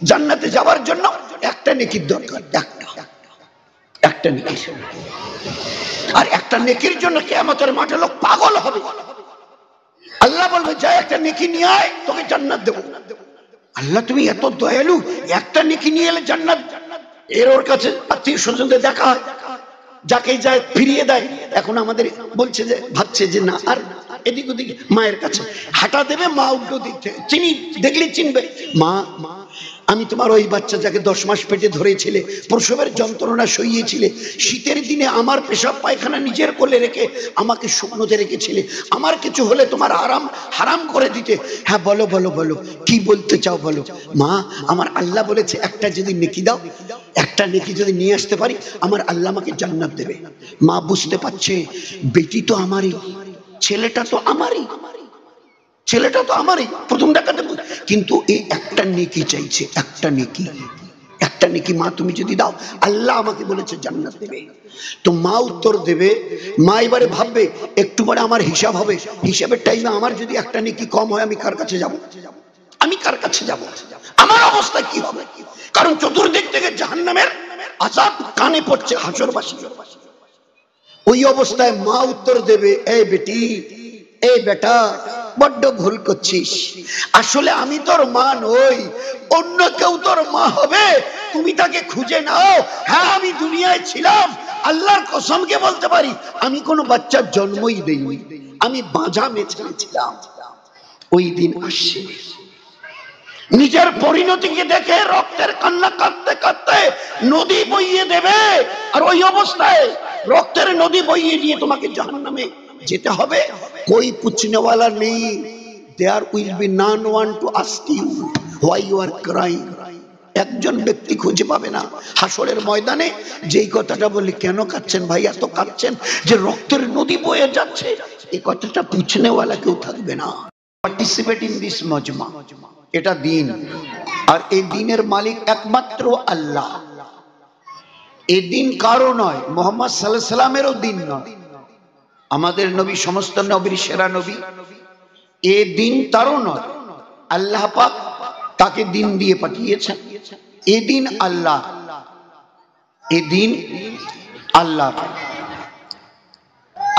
জান্নাতে যাওয়ার জন্য একটা নেকির দরকার, একটা নেকি। আর একটা নেকির জন্য কিয়ামতের মাঠে লোক পাগল হবে। আল্লাহ বলবে যা একটা নেকি নিয়ে আয়, তোকে জান্নাত দেবো। আল্লাহ তুমি এত দয়ালু, একটা নেকি নিয়ে এলে জান্নাত। এর ওর কাছে আত্মীয় স্বজনদের দেখা হয়, যাকে যায় ফিরিয়ে দেয়। এখন আমাদের বলছে যে, ভাবছে যে না আর এদিক ওদিক, মায়ের কাছে হাঁটা দেবে, মা উল্টো দিক থেকে চিনি দেখলে চিনবে। মা আমি তোমার ওই বাচ্চা যাকে 10 মাস পেটে ধরেছিলে, প্রসবের যন্ত্রণা সইয়েছিলে, শীতের দিনে আমার পেশাব পায়খানা নিজের কোলে রেখে আমাকে শুকনোতে রেখেছিলে, আমার কিছু হলে তোমার হারাম করে দিতে। হ্যাঁ বলো বলো বলো, কি বলতে চাও বলো। মা আমার আল্লাহ বলেছে একটা যদি নেকি দাও, একটা নেকি যদি নিয়ে আসতে পারি, আমার আল্লাহ আমাকে জান্নাত দেবে। মা বুঝতে পারছে বেটি তো আমারই, ছেলেটা তো আমারই, ছেলেটা তো আমারই, প্রথম দেখাতে। কিন্তু এই একটা নেকি চাইছে, একটা নেকি, একটা নেকি মা তুমি যদি দাও, আল্লাহ আমাকে বলেছে জান্নাত দেবে। তো মা উত্তর দেবে, মা এবারে ভাববে একটু পরে আমার হিসাব হবে, হিসাবের টাইমে আমার যদি একটা নেকি কম হয়, আমি কার কাছে যাব? আমি কার কাছে যাব? আমার অবস্থা কি হবে? কারণ চতুর্দিক থেকে জাহান্নামের আযাব কানে পড়ছে হাসরবাসী। ওই অবস্থায় মা উত্তর দেবে, এই বেটি, এই বেটা, বড্ড ভুল করছিস। আসলে আমি তোর মা নই, অন্য কেউ তোর মা হবে, তুমি তাকে খুঁজে নাও। হ্যাঁ আমি দুনিয়ায় ছিলাম, আল্লাহর কসমকে বলতে পারি আমি কোনো বাচ্চার জন্মই দেইনি, আমি বাঁঝা মেয়ে ছিলাম। ওই দিন আসছে, নিজের পরিণতিকে দেখে রক্তের কান্না কাঁদতে কাঁদতে নদী বইয়ে দেবে। আর ওই অবস্থায় রক্তের নদী বইয়ে নিয়ে তোমাকে জাহান্নামে যেতে হবে। कोई पूछने वाला नहीं, there will be none one to ask you why you are crying। একজন ব্যক্তি খুঁজে পাবে না হাসরের ময়দানে যেই কথাটা বলি, কেন কাঁদছেন ভাই, এত কাঁদছেন যে রক্তের নদী বয়ে যাচ্ছে, এই কথাটা পুছনে ওয়ালা কেউ থাকবে না। পার্টিসিপেট ইন দিস মজমা, এটা দিন, আর এই দিনের মালিক একমাত্র আল্লাহ। এই দিন কারো নয়, মুহাম্মদ সাল্লাল্লাহু আলাইহি সাল্লামেরও দিন নয়, আমাদের নবী সমস্ত নবীর সেরা নবী। এ দিন তারও নয়, আল্লাহ পাক তাকে দিন দিয়ে পাঠিয়েছেন। এ দিন আল্লাহ, এ দিন আল্লাহ।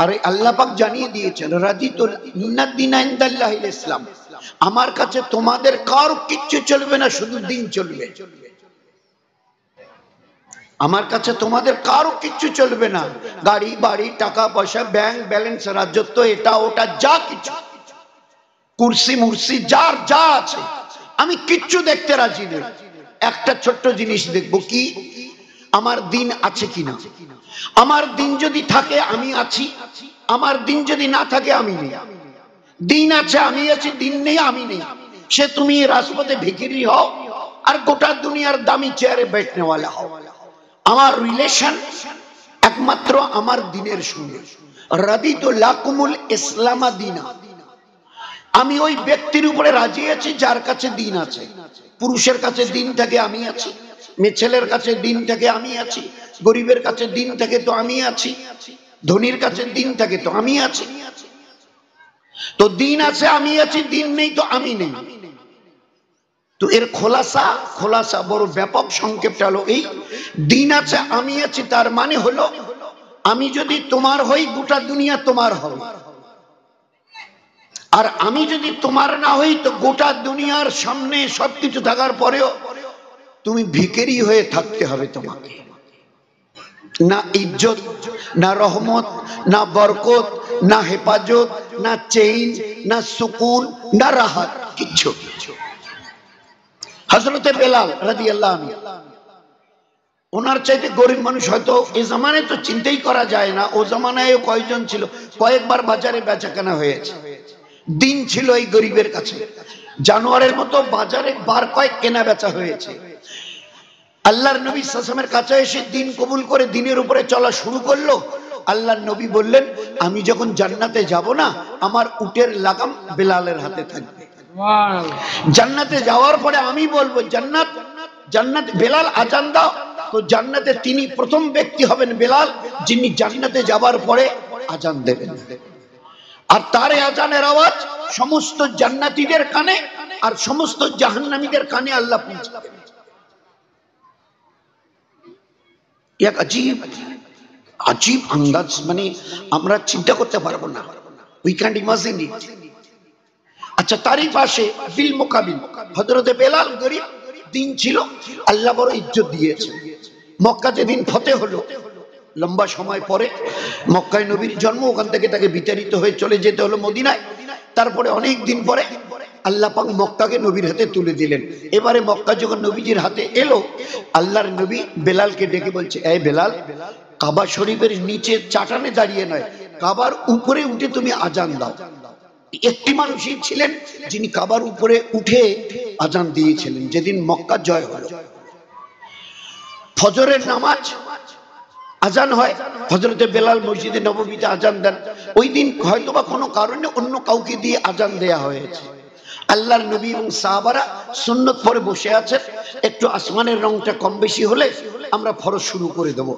আর আল্লাহ পাক জানিয়ে দিয়েছেন, রাদিতু ইন্নাদ দীনা ইনদাল্লাহিল ইসলাম, আমার কাছে তোমাদের কারো কিচ্ছু চলবে না, শুধু দিন চলবে। আমার কাছে তোমাদের কারো কিচ্ছু চলবে না, গাড়ি বাড়ি টাকা পয়সা ব্যাংক ব্যালেন্স রাজত্ব এটা ওটা যা কিছু কুরসি মুরসি যার যা আছে, আমি কিচ্ছু দেখতে রাজি নই। একটা ছোট্ট জিনিস দেখবো, কি আমার দিন আছে কিনা। আমার দিন যদি থাকে আমি আছি, আমার দিন যদি না থাকে আমি নেই। দিন আছে আমি আছি, দিন নেই আমি নেই। সে তুমি রাজপথে ভিখিরি হও আর গোটা দুনিয়ার দামি চেয়ারে बैठनेवाला হও, আমার রিলেশন একমাত্র আমার দিনের সঙ্গে। রাদিতু লাকুমুল ইসলামা দীনা, আমি ওই ব্যক্তির উপরে রাজি আছি যার কাছে দিন আছে। পুরুষের কাছে দিন থাকে আমি আছি, মেয়ে ছেলের কাছে দিন থাকে আমি আছি, গরিবের কাছে দিন থাকে তো আমি আছি, ধনীর কাছে দিন থাকে তো আমি আছি। তো দিন আছে আমি আছি, দিন নেই তো আমি নেই। তো এর খোলাসা বড় ব্যাপক সংক্ষেপটা হলো এই, দিন আছে আমি আছি তার মানে হলো আমি যদি তোমার হই গোটা দুনিয়া তোমার হবে, আর আমি যদি তোমার না হই তো গোটা দুনিয়ার সামনে সবকিছু থাকার পরেও তুমি ভিখারি হয়ে থাকতে হবে। তোমাকে না ইজ্জত, না রহমত, না বরকত, না হেফাজত, না চেইন, না সুকুন, না রাহাত, কিচ্ছু। হযরতে বেলাল রাদিয়াল্লাহু আনহু, ওনার চাইতে গরিব মানুষ হয়তো এ জামানায় তো চিন্তাই করা যায় না। ও জামানায় কয়জন ছিল, কয়েকবার বাজারে বেচাকেনা হয়েছে। দিন ছিল এই গরিবের কাছে, জানোয়ারের মতো বাজারে বার কয়েক কেনা বেচা হয়েছে। আল্লাহর নবী সাল্লাল্লাহু আলাইহি ওয়াসাল্লামের কাছে এসে দিন কবুল করে দিনের উপরে চলা শুরু করলো। আল্লাহর নবী বললেন, আমি যখন জান্নাতে যাব না, আমার উটের লাগাম বেলালের হাতে থাকবে। জান্নাতে যাওয়ার পরে আমি বলবো জান্নাত জান্নাত, বেলাল আজান দাও, তো জান্নাতে তিনি প্রথম ব্যক্তি হবেন বেলাল, যিনি জান্নাতে যাবার পরে আজান দেবেন। আর তার আজানের আওয়াজ সমস্ত জান্নাতীদের কানে আর সমস্ত জাহান্নামীদের কানে আল্লাহ পৌঁছাবেন। এক আজীব আজীব আন্দাজ, মানে আমরা চিন্তা করতে পারবো না, উই ক্যান্ট ইমাজিন ইট। আচ্ছা, তারই পাশে বিল মোকাবিল হযরতে বেলাল, গরিব দিন ছিল, আল্লাহ বড় ইজ্জত দিয়েছে। মক্কা যেদিন ফতেহ হলো, লম্বা সময় পরে মক্কায় নবীর জন্ম, ওখান থেকে তাকে বিতাড়িত হয়ে চলে যেতে হলো মদিনায়। তারপরে অনেক দিন পরে আল্লাহ পাক মক্কাকে নবীর হাতে তুলে দিলেন। এবারে মক্কা যখন নবীজির হাতে এলো, আল্লাহর নবী বেলালকে ডেকে বলছে, এই বেলাল, কাবা শরীফের নিচে চাটানে দাঁড়িয়ে নয়, কাবার উপরে উঠে তুমি আজান দাও। একটি মানুষই ছিলেন যিনি কাবার উপরে উঠে আজান দিয়েছিলেন যেদিন মক্কা জয় হলো। ফজরের নামাজ আজান হয়, হযরতে বেলাল মসজিদে নববীতে আজান দেন। ওই দিন হয়তোবা কোনো কারণে অন্য কাউকে দিয়ে আজান দেয়া হয়েছে। আল্লাহর নবী এবং সাহাবারা সুন্নত পরে বসে আছেন, একটু আসমানের রংটা কম বেশি হলে আমরা ফরজ শুরু করে দেব।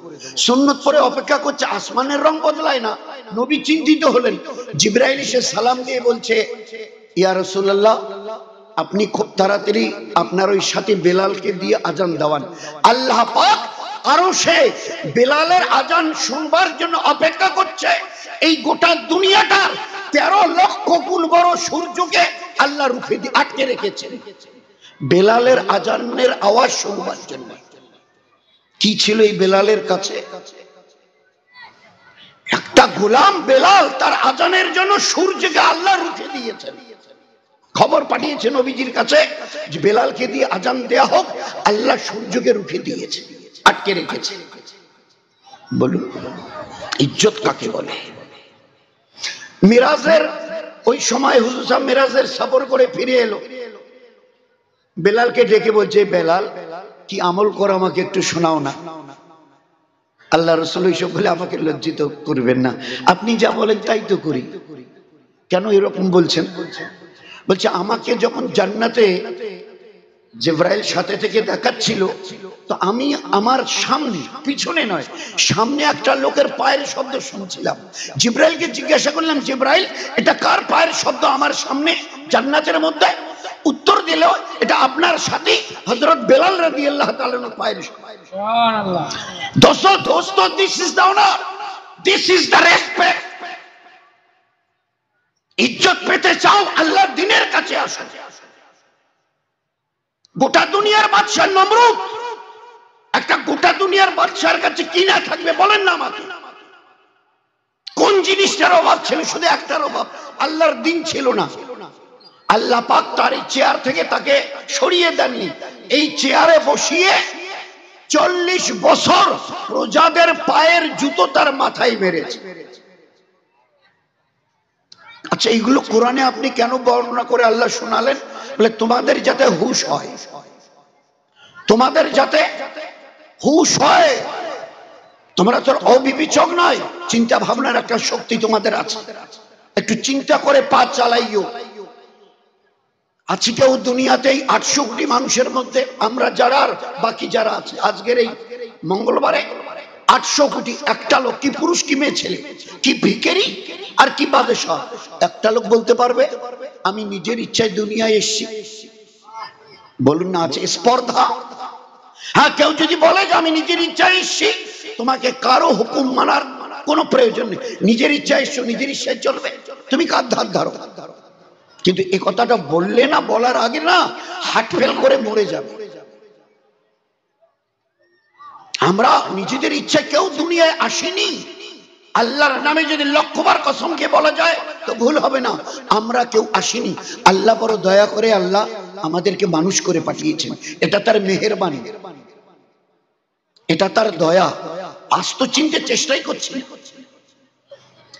সুন্নত পরে অপেক্ষা করছে, আসমানের রং বদলায় না। নবী চিন্তিত হলেন, জিবরাইল এসে সালাম দিয়ে বলছে, ইয়া রাসূলুল্লাহ, আপনি খুব তাড়াতাড়ি আপনার ওই সাথী বেলালকে দিয়ে আজান দেওয়ান। আল্লাহ পাক আরশে বেলালের আজান শুনবার জন্য অপেক্ষা করছে। এই গোটা দুনিয়াটার 13 লক্ষ গুণ বড় সূর্যকে আল্লাহ রুখে দিয়ে আটকে রেখেছেন বেলালের আজানের আওয়াজ শুনবার জন্য। কি ছিল এই বেলালের কাছে? একটা গোলাম বেলাল, তার আজানের জন্য সূর্যকে আল্লাহ রুখে দিয়েছেন। খবর পাঠিয়েছে নবীজির কাছে যে বেলালকে দিয়ে আজান দেয়া হোক, আল্লাহ সূর্যকে রুখে দিয়েছে, আটকে রেখেছে। বলুন, ইজ্জত কাকে বলে? মিরাজের ওই সময় হুজুর সাহেব মিরাজের সফর করে ফিরে এলো, বেলালকে ডেকে বলছে, বেলাল, কি আমল করো আমাকে একটু শোনাও না। আল্লাহ রাসূল এইসব বলে আমাকে লজ্জিত করবেন না, আপনি যা বলেন তাই তো করি। কেন এরকম বলছেন? বলছে, আমাকে যখন জান্নাতে জিবরাইল সাথে থেকে দেখাচ্ছিল, তো আমি আমার সামনে, পিছনে নয়, সামনে একটা লোকের পায়ের শব্দ শুনছিলাম। জিবরাইলকে জিজ্ঞাসা করলাম, জিবরাইল, এটা কার পায়ের শব্দ আমার সামনে জান্নাতের মধ্যে? উত্তর দিল, এটা আপনার সাথী হযরত বেলাল রাদিয়াল্লাহু তাআলা এর পায়ের শব্দ। সুবহানাল্লাহ। দোস্ত, this is the honour, this is the respect. ইজ্জত পেতে চাও, আল্লাহর দ্বীনের কাছে আসো। গোটা দুনিয়ার বাদশা নমরুদ, একটা গোটা দুনিয়ার বাদশার কাছে কি না থাকবে বলেন না আমাকে? কোন জিনিসটার অভাব ছিল? শুধু একটার অভাব, আল্লাহর দ্বীন ছিল না। আল্লাহ পাক তার এই চেয়ার থেকে তাকে সরিয়ে দেননি, এই চেয়ারে বসিয়ে 40 বছর প্রজাদের পায়ের জুতো তার মাথায় মেরেছে। আচ্ছা, এইগুলো কোরআনে আপনি কেন বর্ণনা করে আল্লাহ শোনালেন? বলে তোমাদের যাতে হুঁশ হয়, তোমাদের যাতে হুঁশ হয়। তোমরা তো অবিবেচক নয়, চিন্তা ভাবনার একটা শক্তি তোমাদের আছে, একটু চিন্তা করে পা চালাইও। আজকেও দুনিয়াতেই 800 কোটি মানুষের মধ্যে আমরা যারা, বাকি যারা আছে, আজকের এই মঙ্গলবারে 800 কোটি, একটা লোক, কি পুরুষ কি মেয়ে ছেলে, কি ভিখারি আর কি বাদশাহ, একটা লোক বলতে পারবে আমি নিজের ইচ্ছায় দুনিয়ায় এসেছি? বলুন না, আছে স্পর্ধা। হ্যাঁ, কেউ যদি বলে যে আমি নিজের ইচ্ছায় এসেছি, তোমাকে কারো হুকুম মানার কোনো প্রয়োজন নেই, নিজের ইচ্ছায় এসছো, নিজের ইচ্ছায় চলবে, তুমি কার ধার ধারো। কিন্তু এই কথাটা বললে না, বলার আগে না হার্ট ফেল করে মরে যাবে। আমরা নিজেদের ইচ্ছা কেউ দুনিয়ায় আসেনি। আল্লাহর নামে যদি লক্ষবার কসম খেয়ে বলা যায় তো ভুল হবে না, আমরা কেউ আসিনি। আল্লাহ বড় দয়া করে আল্লাহ আমাদেরকে মানুষ করে পাঠিয়েছেন, এটা তার মেহেরবানি, এটা তার দয়া। আজ তো চিনতে চেষ্টাই করছি।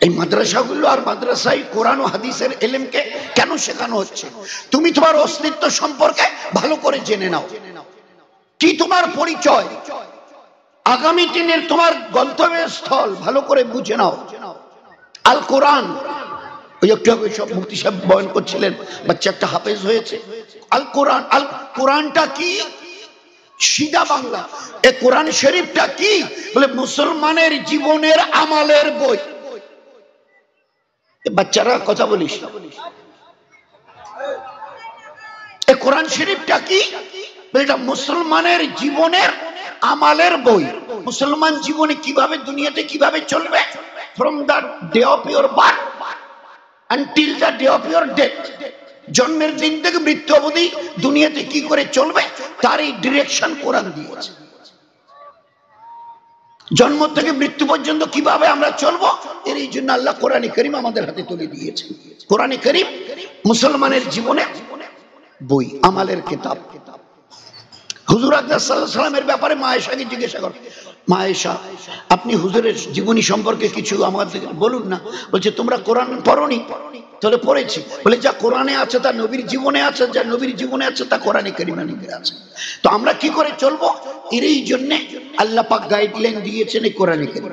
এই মাদ্রাসাগুলো আর মাদ্রাসায় কোরআন ও হাদিসের ইলমকে কেন শেখানো হচ্ছে? তুমি তোমার অস্তিত্ব সম্পর্কে ভালো করে জেনে নাও, কি তোমার পরিচয়, আগামী দিনের তোমার গন্তব্যের স্থল ভালো করে বুঝে নাও। আল কোরআন, ওই একটু সব মুফতি সাহেব বয়ান করছিলেন, বাচ্চা একটা হাফেজ হয়েছে। আল কোরআন, আল কোরআনটা কি? সিধা বাংলা। এ কোরআন শরীফটা কি? বলে মুসলমানের জীবনের আমালের বই। বাচ্চারা কথা বলিস, এ কোরআন শরীফটা কি? এটা মুসলমানের জীবনের আমালের বই। মুসলমান জীবনে কিভাবে দুনিয়াতে কিভাবে চলবে, from the day of your birth until the day of your death, জন্মের দিন থেকে মৃত্যু অবধি দুনিয়াতে কি করে চলবে তার এই ডিরেকশন কোরআন দিয়েছে। জন্ম থেকে মৃত্যু পর্যন্ত কিভাবে আমরা চলবো এর এই জন্য আল্লাহ কোরআনে কারীম আমাদের হাতে তুলে দিয়েছেন। কোরআনে কারীম মুসলমানের জীবনে বই, আমালের কিতাব। হুজুর আকরাম সাল্লাল্লাহু আলাইহি ওয়াসাল্লামের ব্যাপারে মা আয়েশাকে জিজ্ঞাসা করে, মা আয়েশা আপনি হুজুরের জীবনী সম্পর্কে কিছু আমাদের বলুন না। বলছে তোমরা কোরআন পড়োনি? তাহলে পড়েছি। বলে যা কোরআনে আছে তা নবীর জীবনে আছে, যা নবীর জীবনে আছে তা কোরআনে কারীমে আছে। তো আমরা কি করে চলবো এরই জন্য আল্লাহ পাক গাইডলাইন দিয়েছেন এই কোরআনে কারীম।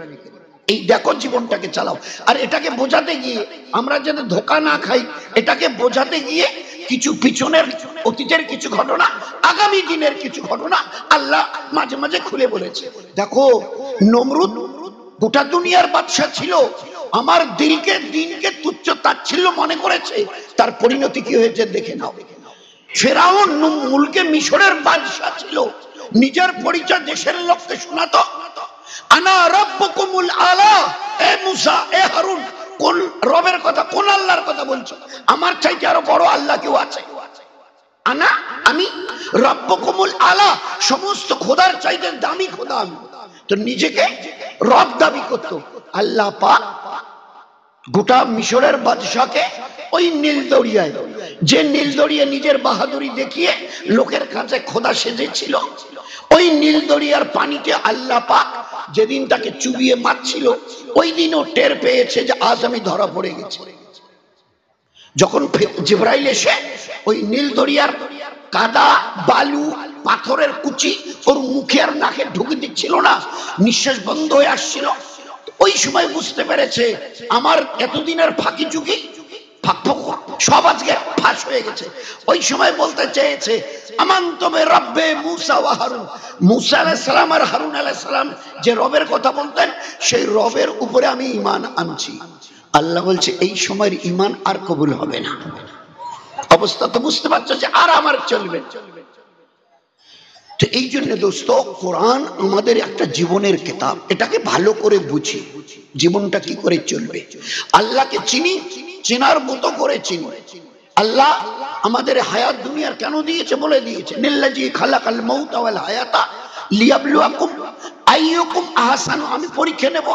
এই দেখো জীবনটাকে চালাও। আর এটাকে বোঝাতে গিয়ে আমরা যেন ধোঁকা না খাই, এটাকে বোঝাতে গিয়ে কিছু পিছনের অতীতের কিছু ঘটনা, আগামী দিনের কিছু ঘটনা আল্লাহ মাঝে মাঝে খুলে বলেছে। দেখো নমরুদ গোটা দুনিয়ার বাদশা ছিল, আমার দিনকে তুচ্ছ তাচ্ছিল্য মনে করেছে, তার পরিণতি কি হয়েছে দেখে নাও। ফেরাউন মুলকে মিশরের বাদশা ছিল, নিজের পরিচয় দেশের লোককে শোনাতো, আনা রাব্বুকুমুল আলা। এ মুসা, এ হারুন, কোন রবের কথা, কোন আল্লাহর কথা বলছো? আমার চাইতে আরো বড় আল্লাহ কেউ আছে? আনা, আমি, রাব্বুকুমুল আলা, সমস্ত খোদার চাইতে দামি খোদা আমি। তো নিজেকে রব দাবি করতো। আল্লাহ পাক গোটা মিশরের বাদশাকে ওই নীল দরিয়ায়, যে নীল দরিয়া নিজের বাহাদুরি দেখিয়ে লোকের কাছে খোদা সেজেছিল, ওই নীল দরিয়ার পানিতে আল্লাহ পাক যেদিন তাকে চুবিয়ে মারছিল ওই দিনও টের পেয়েছে যে আজ আমি ধরা পড়ে গেছি। যখন জিবরাইল এসে ওই নীল দরিয়ার কাদা, বালু, পাথরের কুচি ওর মুখে আর নাকে ঢুকে দিচ্ছিল না, নিঃশ্বাস বন্ধ হয়ে আসছিল, ওই সময় বুঝতে পেরেছে আমার এতদিনের ফাঁকি চুকি সব আজকে ফাঁস হয়ে গেছে। ওই সময় বলতে চেয়েছে আমানতু বিরাব্বি মুসা ওয়া হারুন। মুসা আলাইহিস সালাম আর হারুন আলাইহিস সালাম যে রবের কথা বলতেন সেই রবের উপরে আমি ঈমান আনছি। আল্লাহ বলছে এই সময়ের ঈমান আর কবুল হবে না। অবস্থা তো বুঝতে পারছো যে আর আমার চলবে। তো এই জন্য দোস্ত কোরআন আমাদের একটা জীবনের কিতাব, এটাকে ভালো করে বুঝি জীবনটা কি করে চলবে। আল্লাহকে চিনি, চেনার মতো করে চিনি। আল্লাহ আমাদের হায়াত দুনিয়ার কেন দিয়েছে বলে দিয়েছে, নিল্লাজি খালাকাল মাউতা ওয়াল হায়াতা লিয়াবলুয়াকুম আইয়ুকুম আহসানু। আমি পরীক্ষা নেব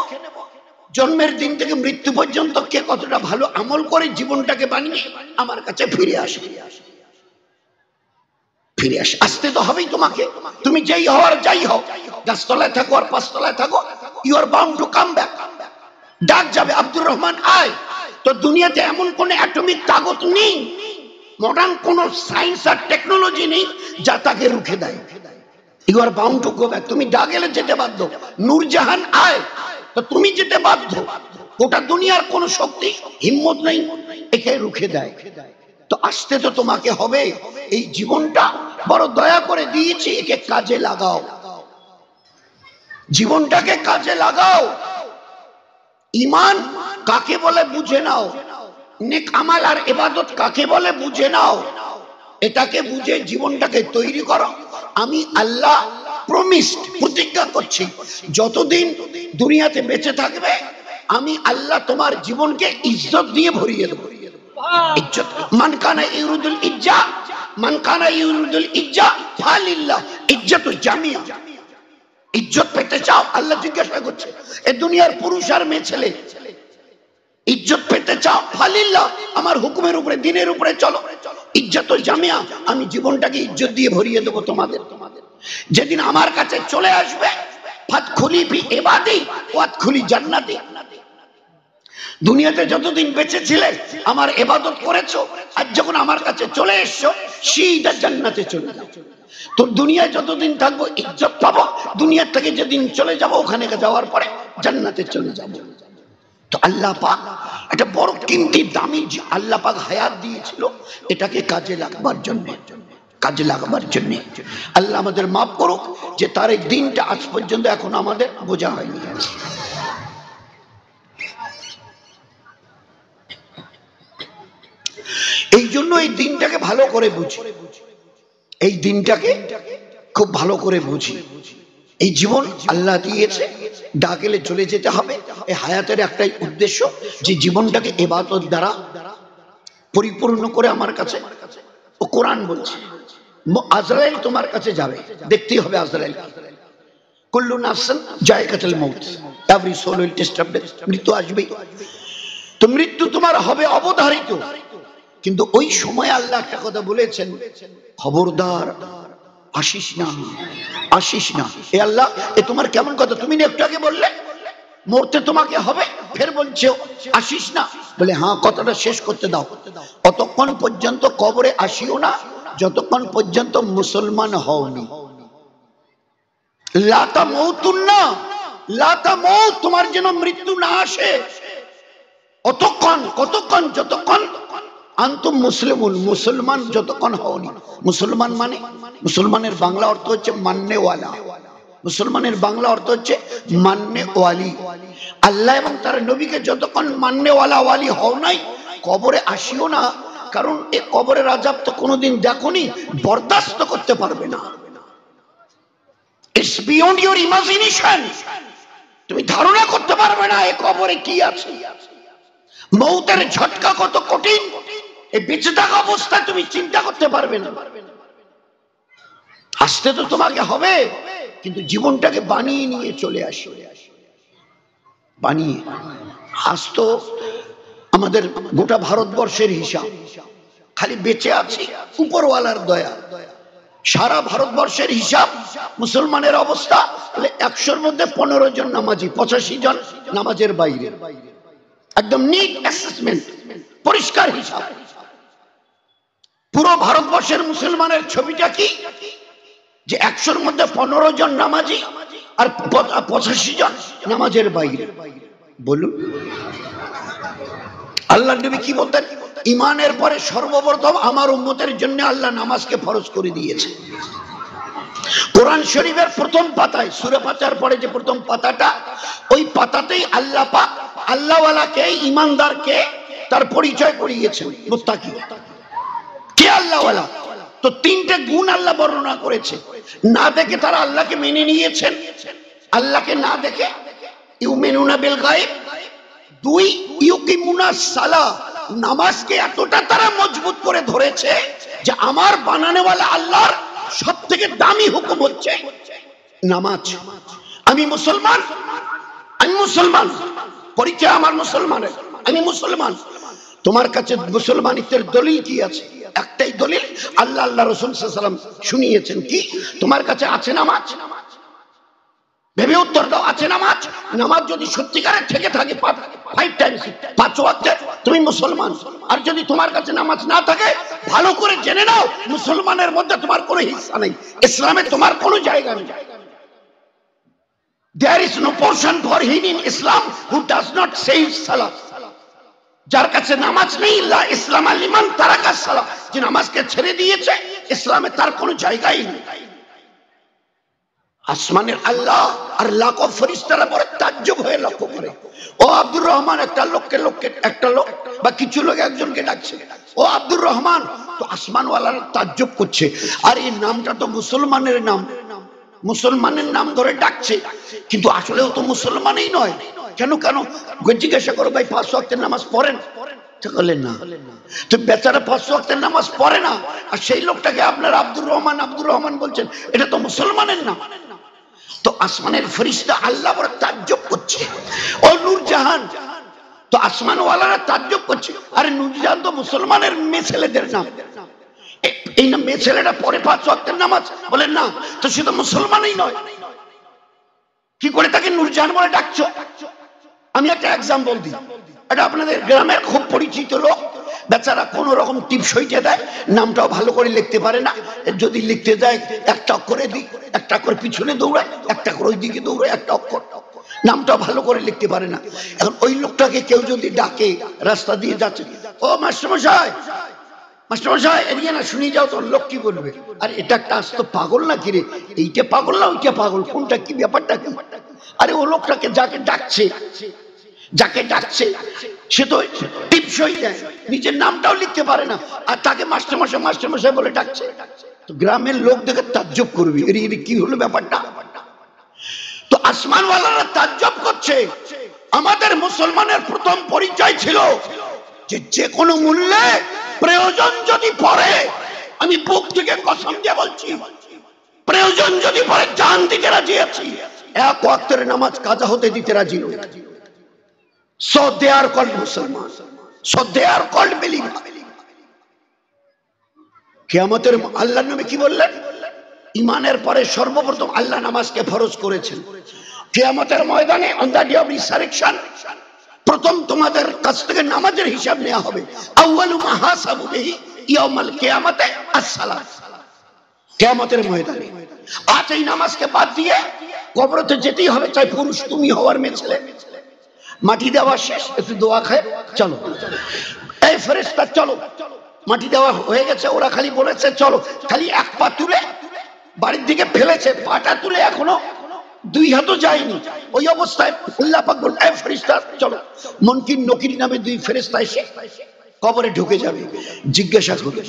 জন্মের দিন থেকে মৃত্যু পর্যন্ত কে কতটা ভালো আমল করে জীবনটাকে বানিয়ে আমার কাছে ফিরে আসে। ফিরে আসে, আসতে তো হবেই তোমাকে। তুমি যেই হও আর যাই হও, গাছতলায় থাকো আর পাঁচতলায় থাকো, you are bound to come back. ডাক যাবে আব্দুর রহমান আয়। তো দুনিয়াতে এমন কোন অ্যাটমিক তাকত নেই, মডার্ন কোন সায়েন্স আর টেকনোলজি নেই যা তাকে রুখে দেয়। You are bound to go back. তুমি ডাক গেলে যেতে বাধ্য। নূরজাহান আয়, তো তুমি যেতে বাধ্য। গোটা দুনিয়ার কোন শক্তি হিম্মত নেই একে রুখে দেয়। তো আসতে তো তোমাকে হবে। এই জীবনটা বড় দয়া করে দিয়েছি, একে কাজে লাগাও, জীবনটাকে কাজে লাগাও। ঈমান কাকে বলে বুঝে নাও, নেক আমাল আর ইবাদত কাকে বলে বুঝে নাও। এটাকে বুঝে জীবনটাকে তৈরি করো। আমি আল্লাহ প্রমিসড, প্রতিজ্ঞা করছি যতদিন দুনিয়াতে বেঁচে থাকবে আমি আল্লাহ তোমার জীবনকে ইজ্জত দিয়ে ভরিয়ে দেব। ইজ্জত, মান কানা ইউরিদুল ইজ্জা, মান কানা ইউরিদুল ইজ্জা ফালিল্লাহ ইজ্জাতুল জামিয়া। ইজ্জত পেতে চাও? আল্লাহ জিজ্ঞাসা করছে এই দুনিয়ার পুরুষ আর মেয়ে ছেলে, ইজ্জত পেতে চাও? ফালিল্লাহ, আমার হুকুমের উপরে, দিনের উপরে চলো। ইজ্জতুল জামিয়া, আমি জীবনটাকে ইজ্জত দিয়ে ভরিয়ে দেবো তোমাদের। যেদিন আমার কাছে চলে আসবে ফাদখুলি ফি ইবাদি ওয়াদখুলি জান্নাতি। দুনিয়াতে যতদিন বেঁচে ছিলে আমার ইবাদত করেছো, আর যখন আমার কাছে চলে এসছো সিধা জান্নাতে চলে যাও। তো দুনিয়ায় যতদিন থাকবো ইজ্জত পাবো, দুনিয়ার থেকে যেদিন চলে যাবো ওখানে যাওয়ার পরে জান্নাতে চলে যাবো। তো আল্লাহ পাক একটা বড় কিমতি দামি আল্লাহ পাক হায়াত দিয়েছিল এটাকে কাজে লাগবার জন্য, কাজে লাগাবার জন্য। আল্লাহ আমাদের মাফ করুক যে তার এই দিনটা আজ পর্যন্ত এখন আমাদের বোঝা হয়নি। এই জন্য এই দিনটাকে ভালো করে বুঝি, এই দিনটাকে খুব ভালো করে বুঝি। এই জীবন আল্লাহ দিয়েছে, ডাকেলে চলে যেতে হবে। এই হায়াতের একটাই উদ্দেশ্য, যে জীবনটাকে ইবাদত দ্বারা পরিপূর্ণ করে আমার কাছে। ও কোরআন বলছে আজরাইল তোমার কাছে যাবে, দেখতেই হবে আজরাইল। কুল্লু নাফসিন যায়কাতুল মউত, every soul will test of death, মৃত্যু আসবেই। তো মৃত্যু তোমার হবে অবধারিত, কিন্তু ওই সময় আল্লাহ একটা কথা বলেছেন, খবরদার আসিস না, আসিস না। এ আল্লাহ, এ তোমার কেমন কথা? তুমি না একটু আগে বললে মরতে তোমাকে হবে, ফের বলছো আসিস না। বলে হ্যাঁ, কথাটা শেষ করতে দাও। অতক্ষণ পর্যন্ত কবরে আসিও না যতক্ষণ পর্যন্ত মুসলমান হওনি। লাতা মৌতুন না, লাতা মৌত, তোমার যেন মৃত্যু না আসে অতক্ষণ। কতক্ষণ? যতক্ষণ আনতুম মুসলিমুন, মুসলমান যতক্ষণ হওনি। মুসলমান মানে, মুসলমানের বাংলা অর্থ হচ্ছে মাননেওয়ালা। মুসলমানের বাংলা অর্থ হচ্ছে মাননেওয়ালি। আল্লাহ এবং তার নবীকে যতক্ষণ মাননেওয়ালা ওয়ালি হও নাই, কবরে আসিও না। কারণ এ কবরের আযাব তো কোনোদিন দেখোনি, বরদাস্ত করতে পারবে না। It's beyond your imagination. তুমি ধারণা করতে পারবে না এ কবরে কি আছে। মৌতের ঝটকা কত কঠিন, এই বেঁচে থাকা অবস্থায় তুমি চিন্তা করতে পারবে না। আসতে তো তোমাকে হবে, কিন্তু জীবনটাকে বানিয়ে নিয়ে চলে আসে। বানিয়ে আজ তো আমাদের গোটা ভারতবর্ষের হিসাব, খালি বেঁচে আছি উপরওয়ালার দয়া। সারা ভারতবর্ষের হিসাব, মুসলমানের অবস্থা 100-র মধ্যে 15 জন নামাজি, 85 জন নামাজের বাইরে। একদম নিট অ্যাসেসমেন্ট, পরিষ্কার হিসাব। পুরো ভারতবর্ষের মুসলমানের ছবিটা কি, যে 100-র মধ্যে 15 জন নামাজি আর 85 জন নামাজের বাইরে। বলুন আল্লাহ নবী কি বলতেন? ইমানের পরে সর্বপ্রথম আমার উম্মতের জন্য আল্লাহ নামাজকে ফরজ করে দিয়েছে। কোরআন শরীফের প্রথম পাতায়, সূরা ফাতিহার পরে যে প্রথম পাতাটা, ওই পাতাতেই আল্লাহ পাক আল্লাহওয়ালাকে, ইমানদারকে তার পরিচয় করিয়েছেন। মুত্তাকি কে? আল্লাহওয়ালা। তো 3টে গুণ আল্লাহ বর্ণনা করেছে। না দেখে তারা আল্লাহকে মেনে নিয়েছেন, আল্লাহকে না দেখে। ইউমিনুনা বিল গায়ব। 2, ইউকিমুনাস সালাহ, নামাজকে এতটা তারা মজবুত করে ধরেছে যে আমার বানানেওয়ালা আল্লাহর সব থেকে দামি হুকুম হচ্ছে নামাজ। আমি মুসলমান, আমি মুসলমান, পরিচয় আমার মুসলমানের, আমি মুসলমান। তোমার কাছে মুসলমানিত্বের দলিল কি আছে? একটাই দলিল, আল্লাহ আল্লাহ রাসূল সাল্লাল্লাহু আলাইহি ওয়াসাল্লাম শুনিয়েছেন। কি? তোমার কাছে আছে নামাজ? ভেবে উত্তর দাও, আছে নামাজ? নামাজ যদি সত্যিকারের থেকে থাকে 5 টাইমস, 5 ওয়াক্ত, তুমি মুসলমান। আর যদি তোমার কাছে নামাজ না থাকে, ভালো করে জেনে নাও, মুসলমানের মধ্যে তোমার কোনো হিস্সা নেই, ইসলামে তোমার কোনো জায়গা নেই। There is no portion for him in Islam who does not say salat. যার কাছে নামাজ নেই, লা ইসলাম লিমান তারাকা সালাত, যে নামাজকে ছেড়ে দিয়েছে, ইসলামে তার কোনো জায়গাই নেই। আসমানের আল্লাহ আর লাখো ফেরেশতারা পরে তাজ্জব হয়ে লক্ষ্য করে, ও আব্দুর রহমান, একটা লোক বা কিছু লোক একজনকে ডাকছে, ও আব্দুর রহমান। তো আসমানওয়ালারা তাজ্জব করছে, আর এই নামটা তো মুসলমানের নাম, মুসলমানের নাম ধরে ডাকছে, কিন্তু আসলেও তো মুসলমানই নয়। কেন? জিজ্ঞাসা করো, ভাই 5 ওয়াক্তের নামাজ পড়েন? বলেন না। তো বেচারা 5 ওয়াক্তের নামাজ পড়ে না, আর সেই লোকটাকে আপনারা আব্দুর রহমান বলছেন, এটা তো মুসলমানের নাম। তো আসমানের ফেরেশতা আল্লাহ বড় তাজ্জব করছে, ও নূরজাহান। তো আসমানওয়ালারা তাজ্জব করছে, আরে নূরজাহান তো মুসলমানের মেয়ে ছেলেদের নাম, এই না মেয়ে ছেলেটা পরে 5 ওয়াক্তের নামাজ? বলেন না। তো সে তো মুসলমানই নয়, কি করে তাকে নূরজাহান বলে ডাকছো? আমি একটা এক্সাম্পল দিই। এটা আপনাদের গ্রামের খুব পরিচিত লোক, বেচারা কোন রকম টিপসইতে দেয়, নামটাও ভালো করে লিখতে পারে না। যদি লিখতে যায় একটা অক্ষরে দিক, একটা করে পিছনে দৌড়ায়, একটা করে ওই দিকে দৌড়ায়, একটা অক্ষর, নামটাও ভালো করে লিখতে পারে না। এখন ওই লোকটাকে কেউ যদি ডাকে, রাস্তা দিয়ে যাচ্ছে, ও মাস্টারমশাই, মাস্টারমশাই এদিকে না, শুনিয়ে যাও, তোর লোক কি বলবে? আর এটা একটা আস্ত পাগল না কিরে, এইটা পাগল না ওইটা পাগল, কোনটা কি, ব্যাপারটা কি? আরে ও লোকটাকে যাকে ডাকছে সে তো টিপসই দেয়, নিজের নামটাও লিখতে পারে না, আর তাকে মাস্টারমশাই বলে ডাকছে। তো গ্রামের লোক দেখে তাজ্জব করবে, এর কি হলো ব্যাপারটা? আসমানওয়ালারা তাজ্জব করছে। আমাদের মুসলমানের প্রথম পরিচয় ছিল যে যে কোনো মূল্যে প্রয়োজন যদি পড়ে, আমি বুক থেকে কসম দিয়ে বলছি, প্রয়োজন যদি পড়ে জান দিতে রাজি আছি, এক ওয়াক্তের নামাজ কাজা হতে দিতে রাজি নই। So they are called মুসলমান, so they are called believer। কিয়ামতের আল্লাহর নবী কি বললেন? ইমানের পরে সর্বপ্রথম আল্লাহ নামাজকে ফরজ করেছেন। কিয়ামতের ময়দানে on the day of resurrection প্রথম তোমাদের কাছ থেকে নামাজের হিসাব নেওয়া হবে। আউয়ালু মা হাসাবু বিহি ইয়াউমাল কিয়ামাতে আস-সালাত। কিয়ামতের ময়দানে আজ এই নামাজকে বাদ দিয়ে কবরতে যেতেই হবে, চাই পুরুষ তুমি হওয়ার মেয়ে ছেলে। মাটি দেওয়া শেষ, একটু দোয়া খায় চলো, এই ফেরেশতা চলো। মাটি দেওয়া হয়ে গেছে, ওরা খালি বলেছে চলো, খালি এক পা তুলে বাড়ির দিকে ফেলেছে, পাটা তুলে এখনো দুই হাতও যায়নি। ওই অবস্থায় আল্লাহ পাক বলেন এই ফেরেশতা চলো। মুনকির নকির নামে দুই ফেরেশতা এসে কবরে ঢুকে যাবে, জিজ্ঞাসা করবে,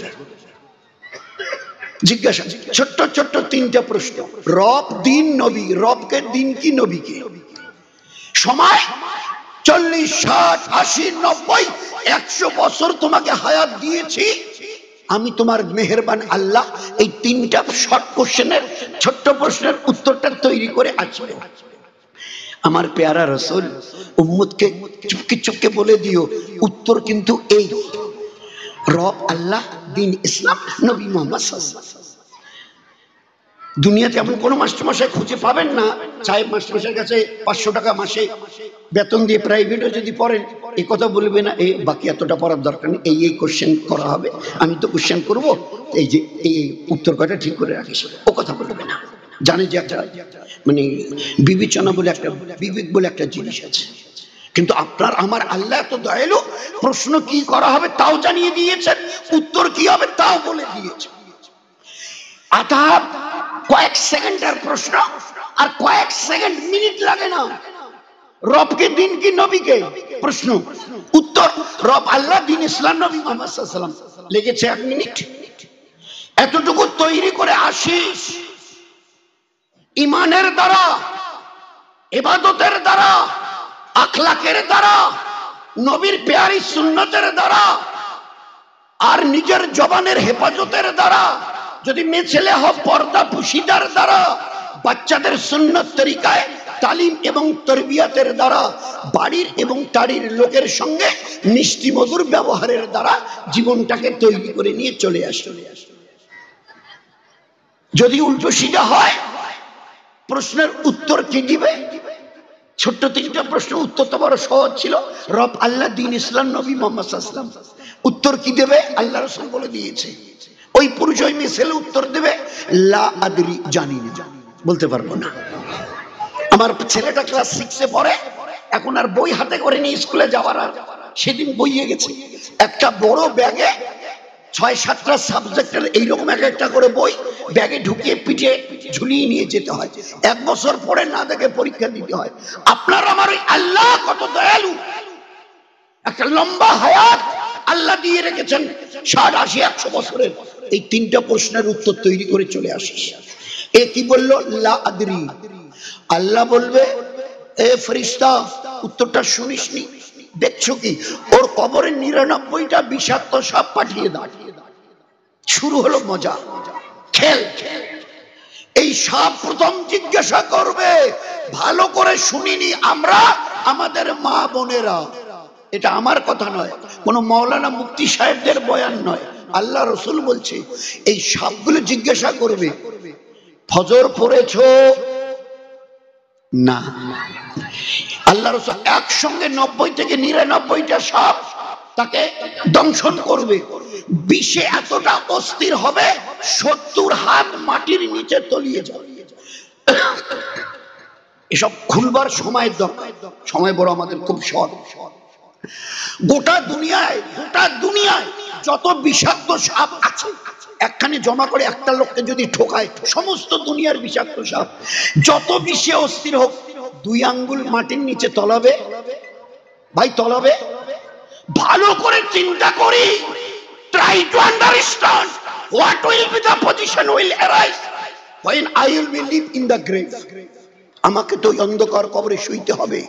জিজ্ঞাসা ছোট্ট ছোট্ট তিনটা প্রশ্ন। রব, দিন, নবী। রবকে, দিন কি, নবীকে? সময় 40, 60, 80, 90, 100 বছর তোমাকে হায়াত দিয়েছি আমি, তোমার মেহেরবান আল্লাহ। এই তিনটা শর্ট কোশ্চেনের, ছোট্ট প্রশ্নের উত্তরটা তৈরি করে আসবে। আমার পেয়ারা রাসূল উম্মতকে চুপকে চুপকে বলে দিও, উত্তর কিন্তু এই, রব আল্লাহ, দিন ইসলাম, নবী মুহাম্মদ সাল্লাল্লাহু আলাইহি ওয়াসাল্লাম। দুনিয়াতে এমন কোন মাস্টারমশাই খুঁজে পাবেন না, সাহেব মাস্টারমশাইয়ের কাছে 500 টাকা মাসে বেতন দিয়ে প্রাইভেটে যদি পড়েন, এই কথা বলবে না এই বাকি এতটা পড়ার দরকার নেই, এই এই কোশ্চেন করা হবে, আমি তো কোশ্চেন করব, এই যে এই উত্তর কয়টা ঠিক করে রাখিস, ও কথা বলবে না। জানে যে একটা মানে বিবেচনা বলে একটা, বিবেক বলে একটা জিনিস আছে। কিন্তু আপনার আমার আল্লাহ এত দয়ালু, প্রশ্ন কি করা হবে তাও জানিয়ে দিয়েছেন, উত্তর কি হবে তাও বলে দিয়েছেন। আধা কয়েক সেকেন্ডের প্রশ্ন, আর কয়েক সেকেন্ড মিনিট লাগে না। রবকে, দিন কি, নবীকে? প্রশ্ন, উত্তর রব আল্লাহ, দিন ইসলাম, নবী মুহাম্মদ সাল্লাল্লাহু আলাইহি ওয়াসাল্লাম। লেগেছে 1 মিনিট। এতটুকু তৈরি করে আসিস ইমানের দ্বারা, ইবাদতের দ্বারা, আখলাকের দ্বারা, নবীর পেয়ারি সুন্নতের দ্বারা, আর নিজের জবানের হেফাজতের দ্বারা, যদি মেয়ে ছেলে হোক পর্দা পুশিদার দ্বারা, বাচ্চাদের সুন্নত তরিকায় তালিম এবং তরবিয়াতের দ্বারা, বাড়ির এবং তাড়ির লোকের সঙ্গে মিষ্টি মধুর ব্যবহারের দ্বারা জীবনটাকে তৈরি করে নিয়ে চলে আসে। যদি উল্টো সিধা হয়, প্রশ্নের উত্তর কি দিবে? ছোট্ট 3টা প্রশ্ন, উত্তর তো বড় সহজ ছিল, রব আল্লাহ, দিন ইসলাম, নবী মুহাম্মদ সাল্লাল্লাহু আলাইহি ওয়াসাল্লাম। উত্তর কি দেবে? আল্লাহ রাসূল বলে দিয়েছে। ওই পুরুষ ওই মেয়ে ছেলে উত্তর দেবে লা আদরি, জানি না, বলতে পারবো না। আমার ছেলেটা ক্লাস 6-এ পড়ে, এখন আর বই হাতে করে নিয়ে স্কুলে যাওয়ার, আর সেদিন বইয়ে গেছে একটা বড় ব্যাগে 6-7টা সাবজেক্টের এইরকম একটা করে বই ব্যাগে ঢুকিয়ে পিঠে ঝুলিয়ে নিয়ে যেতে হয়। 1 বছর পরে না দেখে পরীক্ষা দিতে হয়। আপনার আমার ওই আল্লাহ কত দয়ালু, একটা লম্বা হায়াত আল্লাহ দিয়ে রেখেছেন, 60, 80, 100 বছরের। এই 3টা প্রশ্নের উত্তর তৈরি করে চলে আসিস। এ কি বললো? লা আদরি। আল্লাহ বলবে এ ফেরেশতা, উত্তরটা শুনিসনি, দেখছো কি? ওর কবরের 99টা বিষাক্ত সাপ পাঠিয়ে দাও। শুরু হলো মজা, খেল। এই সাপ প্রথম জিজ্ঞাসা করবে, ভালো করে শুনিনি আমরা, আমাদের মা বোনেরা, এটা আমার কথা নয়, কোন মাওলানা মুফতি সাহেবদের বয়ান নয়, আল্লাহ রাসূল বলছে। এই সাপগুলো জিজ্ঞাসা করবে, ফজর পড়েছো না? আল্লাহ রাসূল একসঙ্গে 90 থেকে 99টা সাপ তাকে দংশন করবে। বিষে এতটা অস্থির হবে 70 হাত মাটির নিচে তলিয়ে যাবে। এসব খুলবার সময়ের দরকার, সময় বড় আমাদের খুব শর্ট। গোটা দুনিয়ায় যত বিষাক্ত সাপ আছে একখানে জমা করে একটা লোককে যদি ঠোকায়, সমস্ত দুনিয়ার বিষাক্ত সাপ যত বিষে অস্থির হোক, 2 আঙ্গুল মাটির নিচে তলাবে। ভাই তলাবে। ভালো করে চিন্তা করি, try to understand what will be the position will arise when I will be live in the grave. আমাকে তো অন্ধকার কবরে শুইতে হবে।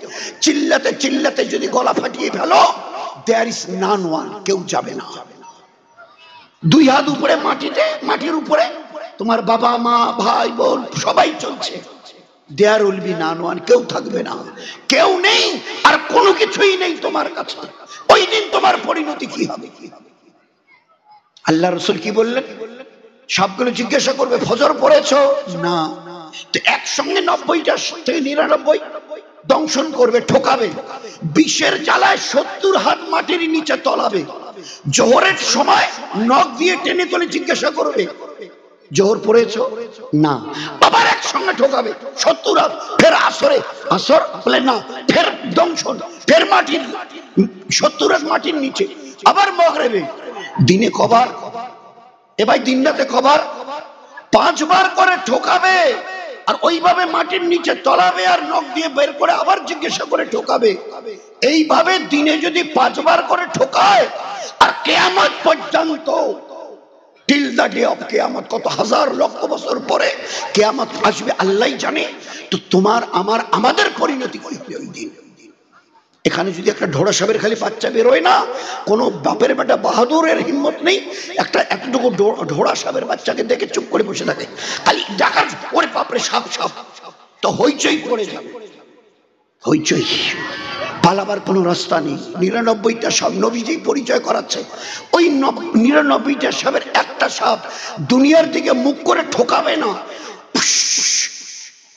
চিল্লাতে চিল্লাতে যদি গলা ফাটিয়ে ফেলো, দেয়ার ইজ নান ওয়ান, কেউ যাবে না। দুই হাত উপরে মাটিতে, মাটির উপরে তোমার বাবা মা ভাই বোন সবাই চলছে, there will be none one, কেউ থাকবে না, কেউ নেই, আর কোনো কিছুই নেই তোমার কাছে। ওই দিন তোমার পরিণতি কি হবে? আল্লাহ রাসূল কি বললেন? সবগুলো জিজ্ঞাসা করবে ফজর পড়েছো? না। তো একসঙ্গে 90টা থেকে 99 দংশন করবে, ঠোকাবে, বিষের জ্বালায় 70 হাত মাটির নিচে তলাবে। জোহরের সময় নখ দিয়ে টেনে তুলে জিজ্ঞাসা করবে জোহর পড়েছো? না। আবার একসঙ্গে ঠোকাবে 70 হাত। ফের আসরে, আসর বলে না, ফের দংশন, ফের মাটির 70 হাত মাটির নিচে, আবার মাগরিবে। দিনে কবার? এবার দিন রাতে কবার? 5 বার করে ঠোকাবে, আর ওইভাবে মাটির নিচে তলাবে, আর নখ দিয়ে বের করে আবার জিজ্ঞাসা করে ঠোকাবে। এইভাবে দিনে যদি 5 বার করে ঠোকায়, আর কিয়ামত পর্যন্ত, টিল দা ডে অফ কিয়ামত, কত হাজার লক্ষ বছর পরে কিয়ামত আসবে আল্লাহই জানে। তো তোমার আমার আমাদের পরিণতি কি হবে ওই দিন? এখানে যদি একটা ঢোড়া সাপের খালি বাচ্চা বেরোয় না, কোনো বাপের বেটা বাহাদুরের হিম্মত নেই একটা একটুকু ঢোড়া সাপের বাচ্চাকে দেখে চুপ করে বসে থাকে, খালি ডাকার ওরে বাপরে সাপ সাপ, তো হইচই পড়ে যাবে, হইচই, পালাবার কোনো রাস্তা নেই। 99টা সাপ নবীজি পরিচয় করাচ্ছে, ওই 99টা সাপের একটা সাপ দুনিয়ার দিকে মুখ করে ঠোকাবে না,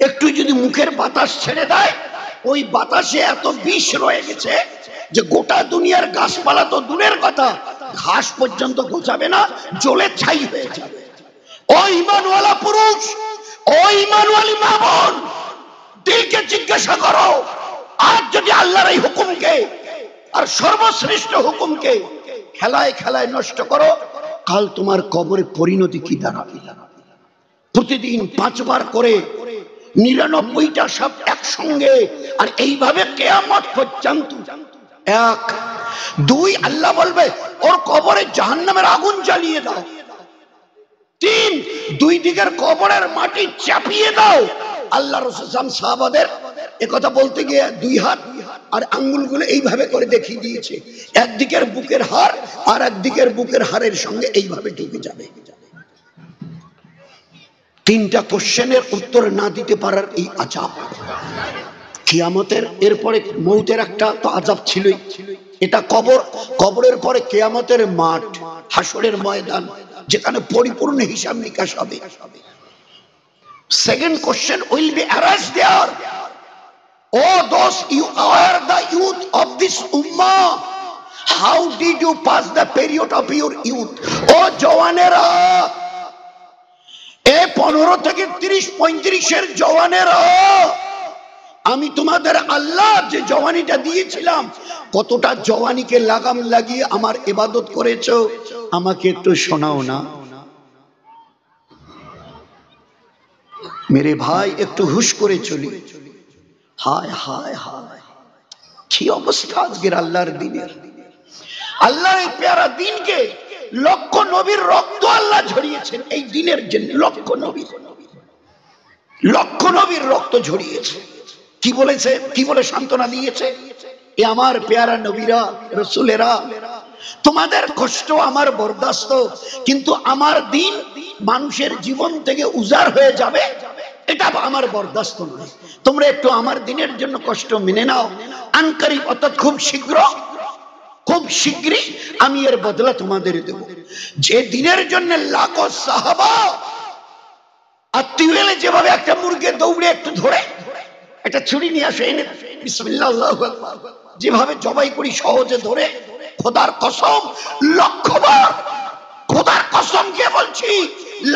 একটু যদি মুখের বাতাস ছেড়ে দেয়, ওই বাতাসে এত বিষ রয়ে গেছে যে গোটা দুনিয়ার গাছপালা তো দূরের কথা, ঘাস পর্যন্ত গোছাবে না, জ্বলে ছাই হয়ে যাবে। ও ঈমানওয়ালা পুরুষ, ও ঈমানওয়ালি মা বোন, দিলকে জিজ্ঞাসা করো, আজ যদি আল্লাহর এই হুকুমকে আর সর্বশ্রেষ্ঠ হুকুমকে খেলায় খেলায় নষ্ট করো, কাল তোমার কবরে পরিণতি কি দাঁড়াবে? প্রতিদিন 5 বার করে 99টা সাপ একসঙ্গে, আর এইভাবে কিয়ামত পর্যন্ত। 1 2 আল্লাহ বলবে ওর কবরে জাহান্নামের আগুন জ্বালিয়ে দাও। 3 দুই দিকের কবরের মাটি চাপিয়ে দাও। আল্লাহ রাসূল সাহাবাদের একথা বলতে গিয়ে 2 হাত আর আঙ্গুলগুলো এইভাবে করে দেখিয়ে দিয়েছে, একদিকের বুকের হাড় আর একদিকের বুকের হাড়ের সঙ্গে এইভাবে ঢুকে যাবে। 3টা কোশ্চেনের উত্তর না দিতে পারার এই আযাব কিয়ামতের। এরপরে মউতের একটা তো আযাব ছিলই, এটা কবর, কবরের পরে কিয়ামতের মাঠ, হাসরের ময়দান, যেখানে পরিপূর্ণ হিসাব নিকাশ হবে। Second question will be asked there. Oh, those you are the youth of this ummah, how did you pass the period of your youth? Oh, জওয়ানেরা, এ 15 থেকে 30-35 জওয়ানেরা, আমি তোমাদের আল্লাহ যে জওয়ানিটা দিয়েছিলাম, কতটা জওয়ানিকে লাগাম লাগিয়ে আমার ইবাদত করেছো, আমাকে একটু শোনাও না। মেরে ভাই একটু হুশ করে চলি। হায় হায় হায়, কি অবস্থা আজকের আল্লাহর দিনের। আল্লাহর এই পেয়ারা দিনকে লক্ষ নবীর রক্ত আল্লাহ ঝরিয়েছেন এই দিনের জন্য, লক্ষ নবীর রক্ত ঝরিয়েছে। কি বলেছে, কি বলে সান্ত্বনা দিয়েছে? এ আমার পেয়ারা নবীরা, রাসূলেরা, তোমাদের কষ্ট আমার বরদাস্ত, কিন্তু আমার দিন মানুষের জীবন থেকে উজাড় হয়ে যাবে, এটা আমার বরদাস্ত নয়। তোমরা একটু আমার দিনের জন্য কষ্ট মেনে নাও। আনকারিব, অর্থাৎ খুব শীঘ্র, খুব শীঘ্রই আমি এর বদলা তোমাদের দেব। যে দিনের জন্য লাখো সাহাবা আত্মীয় যেভাবে একটা মুরগি দৌড়ে একটু ধরে একটা ছুরি নিয়ে আসে, এনে বিসমিল্লাহ আল্লাহু আকবার, যেভাবে জবাই করি সহজে ধরে, খোদার কসম লক্ষবার, খোদার কসম কে বলছি,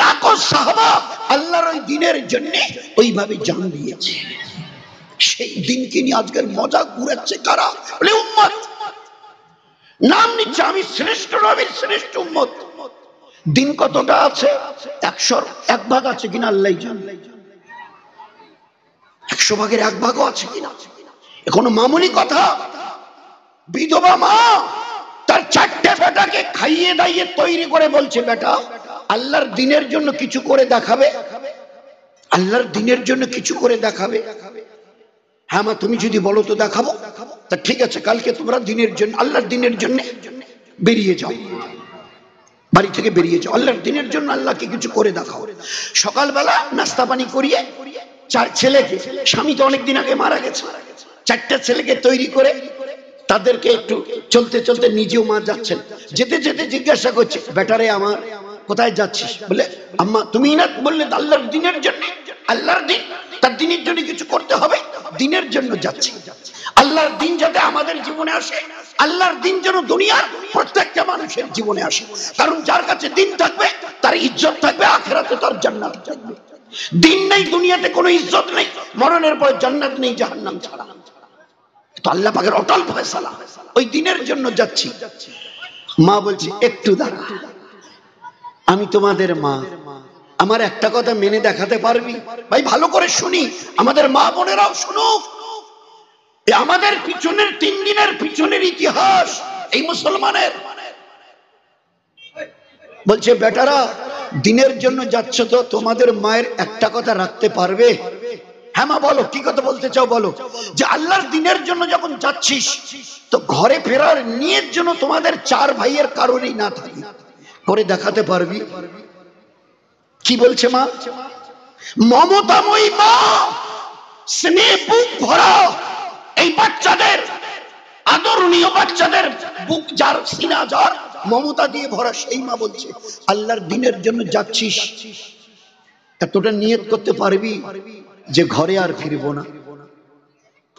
লাখো সাহাবা আল্লাহর ওই দিনের জন্য ওইভাবে জান দিয়েছে। সেই দিনকে নিয়ে আজকের মজা ঘুরাচ্ছে কারা? বলে উম্মত, নাম নিচ্ছে আমি শ্রেষ্ঠ নবীর শ্রেষ্ঠ উম্মত। দিন কতটা আছে? 100 ভাগ আছে কিনা আল্লাহই জানে। 100 ভাগের 1 ভাগও আছে কিনা, এখনো মামুলি কথা। বিধবা মা তার 4টে বেটাকে খাইয়ে দাইয়ে তৈরি করে বলছে, বেটা আল্লাহর দিনের জন্য কিছু করে দেখাবে। আল্লাহর দিনের জন্য কিছু করে দেখাবে। হ্যাঁ মা, তুমি যদি বলো তো দেখাবো। তা ঠিক আছে, কালকে তোমরা দিনের জন্য, আল্লাহর দিনের জন্য বেরিয়ে যাও, বাড়ি থেকে বেরিয়ে যাও, আল্লাহর দিনের জন্য আল্লাহকে কিছু করে দেখাও। সকালবেলা নাস্তা পানি করিয়ে 4 ছেলেকে, স্বামী তো অনেকদিন আগে মারা গেছে, 4টা ছেলেকে তৈরি করে তাদেরকে একটু চলতে চলতে নিজেও মা যাচ্ছেন, যেতে যেতে জিজ্ঞাসা করছে, বেটারে আমার কোথায় যাচ্ছিস? বলে আম্মা তুমি না বললে আল্লাহর দিনের জন্য, আল্লাহর দিন, তার দিনের জন্য কিছু করতে হবে, দিনের জন্য যাচ্ছি। আল্লাহর দিন যাতে আমাদের জীবনে আসে, আল্লাহর দিন যেন দুনিয়ার প্রত্যেকটা মানুষের জীবনে আসে। কারণ যার কাছে দিন থাকবে তার ইজ্জত থাকবে, আখিরাতে তার জান্নাত থাকবে। দিন নেই দুনিয়াতে কোনো ইজ্জত নেই, মরণের পরে জান্নাত নেই জাহান্নাম ছাড়া। তো আল্লাহ পাকের অটল ফয়সালা, ওই দিনের জন্য যাচ্ছি। মা বলছে একটু দাঁড়া, আমি তোমাদের মা, আমার একটা কথা মেনে দেখাতে পারবি? ভাই ভালো করে শুনি, আমাদের মা বোনেরাও শুনুক, আমাদের পিছনের 3 দিনের পিছনের ইতিহাস এই মুসলমানের। বলছে বেটারা দিনের জন্য যাচ্ছ তো তোমাদের মায়ের একটা কথা রাখতে পারবে? হ্যাঁ মা বলো, কি কথা বলতে চাও বলো। যে আল্লাহর দিনের জন্য যখন যাচ্ছিস তো ঘরে ফেরার নিয়ত যেন তোমাদের 4 ভাইয়ের কারণেই না থাকে, করে দেখাতে পারবি? কি বলছে মা? মমতাময়ী মা, স্নেহ বুক ভরা এই বাচ্চাদের, আদরণীয় বাচ্চাদের বুক যার, সিনা যার মমতা দিয়ে ভরা, সেই মা বলছে আল্লাহর দিনের জন্য যাচ্ছিস, এতটা নিয়ত করতে পারবি যে ঘরে আর ফিরবো না,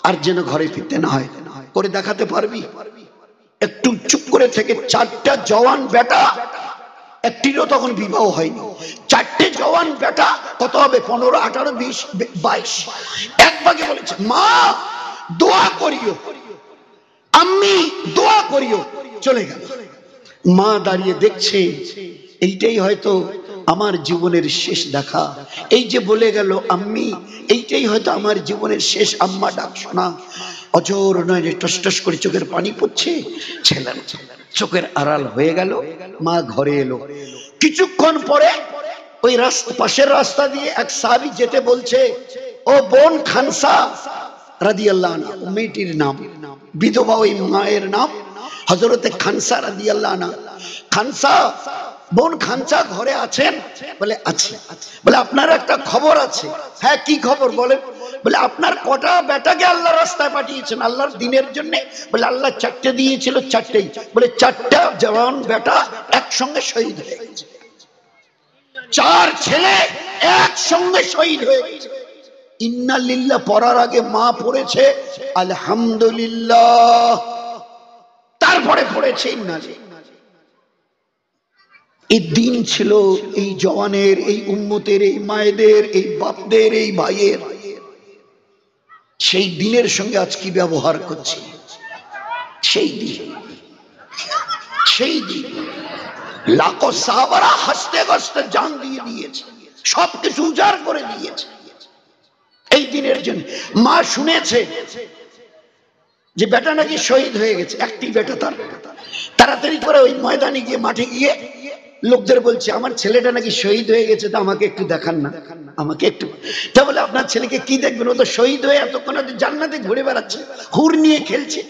আর যেন ঘরে ফিরতে না হয়, করে দেখাতে পারবি? একটু চুপ করে থেকে 4টা জওয়ান বেটা, একটিরও তখন বিবাহ হয়নি, 4টে জওয়ান বেটা, কত হবে 15, 18, 20, 22, এক ভাগে বলেছে মা দোয়া করিও, আম্মি দোয়া করিও, চলে গেল। মা দাঁড়িয়ে দেখছে, এইটাই হয়তো আমার জীবনের শেষ দেখা। এই যে বলে গেল আম্মি, এইটাই হয়তো আমার জীবনের শেষ আম্মা ডাক শোনা। অজর নয়, টস টস করে চোখের পানি পড়ছে, ছেলের চোখের আড়াল হয়ে গেল। মা ঘরে এলো, কিছুক্ষণ পরে ওই পাশের রাস্তা দিয়ে এক সাহাবী যেতে বলছে, ও বোন খানসা রাদিয়াল্লাহু আনহা, মেয়েটির নাম, বিধবা ওই মায়ের নাম হযরতে খানসা রাদিয়াল্লাহু আনহা। খানসা, বোন খানসা ঘরে আছেন? বলে আছে। বলে আপনার একটা খবর আছে। হ্যাঁ কি খবর বলেন? বলে আপনার কটা বেটাকে আল্লাহ রাস্তায় পাঠিয়েছেন আল্লাহর দিনের জন্য? বলে আল্লাহ 4টে দিয়েছিল, 4টেই। বলে 4টা জওয়ান বেটা একসঙ্গে শহীদ হয়ে গেছে, 4 ছেলে একসঙ্গে শহীদ হয়ে গেছে। ইন্না লিল্লাহ পড়ার আগে মা পড়েছে আলহামদুলিল্লাহ, তারপরে পড়েছে ইন্না লিল্লাহ। এই দিন ছিল এই জওয়ানের, এই উম্মতের, এই মায়েদের, এই বাপদের, এই ভাইয়ের। সেই দিনের সঙ্গে আজ কি ব্যবহার করছি? সেই দিন, সেই দিন লাখো সাহাবারা হাসতে হাসতে জান দিয়ে দিয়েছে, সবকিছু উজাড় করে দিয়েছে এই দিনের জন্য। মা শুনেছে যে বেটা নাকি শহীদ হয়ে গেছে, একটি বেটা তার। তাড়াতাড়ি করে ওই ময়দানে গিয়ে, মাঠে গিয়ে লোকদের বলছে আমার ছেলেটা নাকি শহীদ হয়ে গেছে, তা আমাকে একটু দেখান না, আমাকে একটু। তা বলে আপনার ছেলেকে কি দেখবেন, ও তো শহীদ হয়ে এতক্ষণ জান্নাতে ঘুরে বেড়াচ্ছে, হুর নিয়ে খেলছে,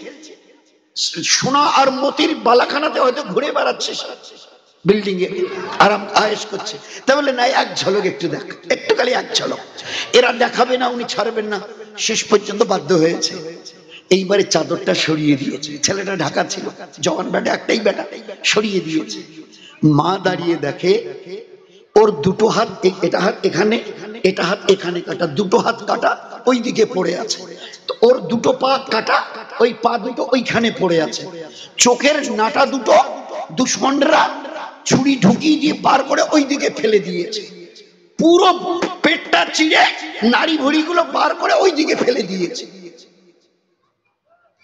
সোনা আর মতির বালাখানাতে হয়তো ঘুরে বেড়াচ্ছে, বিল্ডিং এ আরাম আয়েশ করছে। তা বলে না, এক ঝলক একটু দেখ, একটু খালি এক ঝলক। এরা দেখাবে না, উনি ছাড়বেন না, শেষ পর্যন্ত বাধ্য হয়েছে। এইবারে চাদরটা সরিয়ে দিয়েছে, ছেলেটা ঢাকা ছিল, জওয়ান বেটা, একটাই বেটা, সরিয়ে দিয়েছে। মা দাঁড়িয়ে দেখে ওর 2টো হাত, এটা হাত এখানে, এটা হাত এখানে কাটা, 2টো হাত কাটা ওই দিকে পড়ে আছে। তো ওর 2টো পা কাটা, ওই পা 2টো ওইখানে পড়ে আছে। চোখের নাটা 2টো দুশমনরা ছুরি ঢুকিয়ে দিয়ে বার করে ওই দিকে ফেলে দিয়েছে। পুরো পেটটা চিড়ে নাড়ি ভুড়িগুলো বার করে ওই দিকে ফেলে দিয়েছে।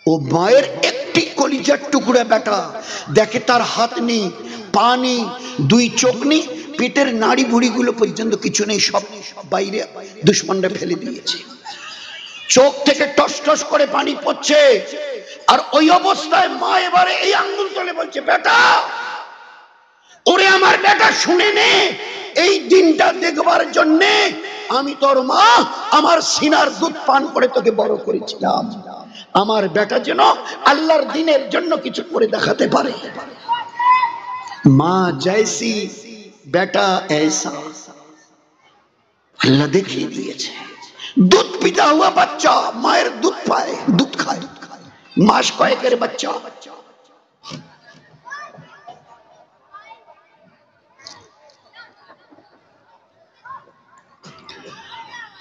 ও মায়ের একটি কলিজার টুকরা বেটা দেখে তার হাত নেই, পা নেই, 2 চোখ নেই, পেটের নাড়ি ভুড়িগুলো পর্যন্ত কিছু নেই, সব বাইরে দুশমনরা ফেলে দিয়েছে। চোখ থেকে টস টস করে পানি পড়ছে। আর ওই অবস্থায় মা এবারে এই আঙ্গুল তুলে বলছে, বেটা, ওরে আমার বেটা শুনে নে, এই দিনটা দেখবার জন্যে আমি তোর মা আমার সিনার দুধ পান করে তোকে বড় করেছিলাম। আমার বেটা যেন আল্লাহর দ্বীনের জন্য কিছু করে দেখাতে পারে। মা জৈসি বেটা ऐसा, আল্লাহ দেখিয়ে দিয়েছে। দুধ পিতা হুয়া বাচ্চা মায়ের দুধ পায়, দুধ খায়, মাস কয়েকের বাচ্চা।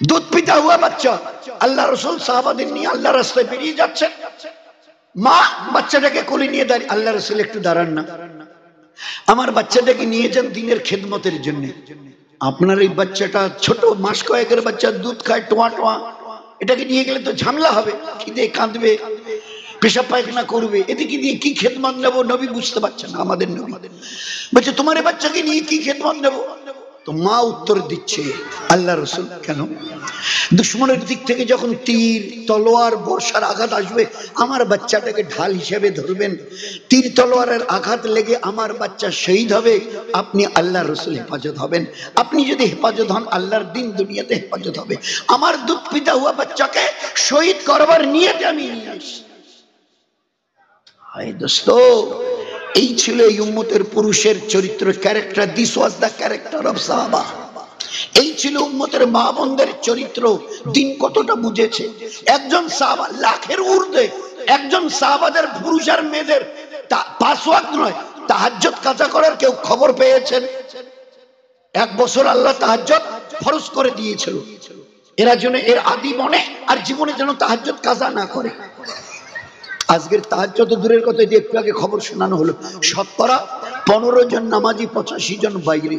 দুধ পিতা হুয়া বাচ্চা। আল্লাহ রসুল সাহাবাদের নিয়ে আল্লাহ রাস্তায় বেরিয়ে যাচ্ছে, মা বাচ্চাটাকে কোলে নিয়ে দাঁড়িয়ে, আল্লাহ রসুল একটু দাঁড়ান না, আমার বাচ্চাটাকে নিয়ে যান দিনের খেদমতের জন্য। আপনার এই বাচ্চাটা ছোট মাস কয়েকের বাচ্চা, দুধ খায়, টোয়া টোয়া, এটাকে নিয়ে গেলে তো ঝামেলা হবে, খিদে কাঁদবে, পেশাব পায়খানা করবে, এদিকে দিয়ে কি খেদমত নেবো? নবী বুঝতে পারছেন না, আমাদের নবী বলছে তোমার এই বাচ্চাকে নিয়ে কি খেদমত নেবো? তো মা উত্তর দিচ্ছে, আল্লাহ রসুল কেন? দুশ্মনের দিক থেকে যখন তীর তলোয়ার বর্ষার আঘাত আসবে, আমার বাচ্চাটাকে ঢাল হিসেবে ধরবেন, তীর তলোয়ারের আঘাত লেগে আমার বাচ্চা শহীদ হবে, আপনি আল্লাহ রসুল হেফাজত হবেন। আপনি যদি হেফাজত হন, আল্লাহর দিন দুনিয়াতে হেফাজত হবে। আমার দুধ পিতা হুয়া বাচ্চাকে শহীদ করবার নিয়তে আমি নিয়ে আসি। হায় দোস্ত, এই ছিল এই উম্মতের পুরুষের চরিত্র, character. This was the character of সাহাবা। এই ছিল উম্মতের মা বোনদের চরিত্র। দিন কতটা বুঝেছে। একজন সাহাবা লাখের ঊর্ধ্বে, একজন সাহাবাদের পুরুষ আর মেয়েদের 5 ওয়াক্ত নয়, তাহাজ্জুদ কাজা করার কেউ খবর পেয়েছেন? 1 বছর আল্লাহ তাহাজ্জুদ ফরজ করে দিয়েছিল, এরা যেন এর আদি মনে আর জীবনে যেন তাহাজ্জুদ কাজা না করে। আজকের তাহাজ্জুদ দূরের কথা, একটু আগে খবর শোনানো হলো, শতকরা 15 জন নামাজি, 85 জন বাইরে।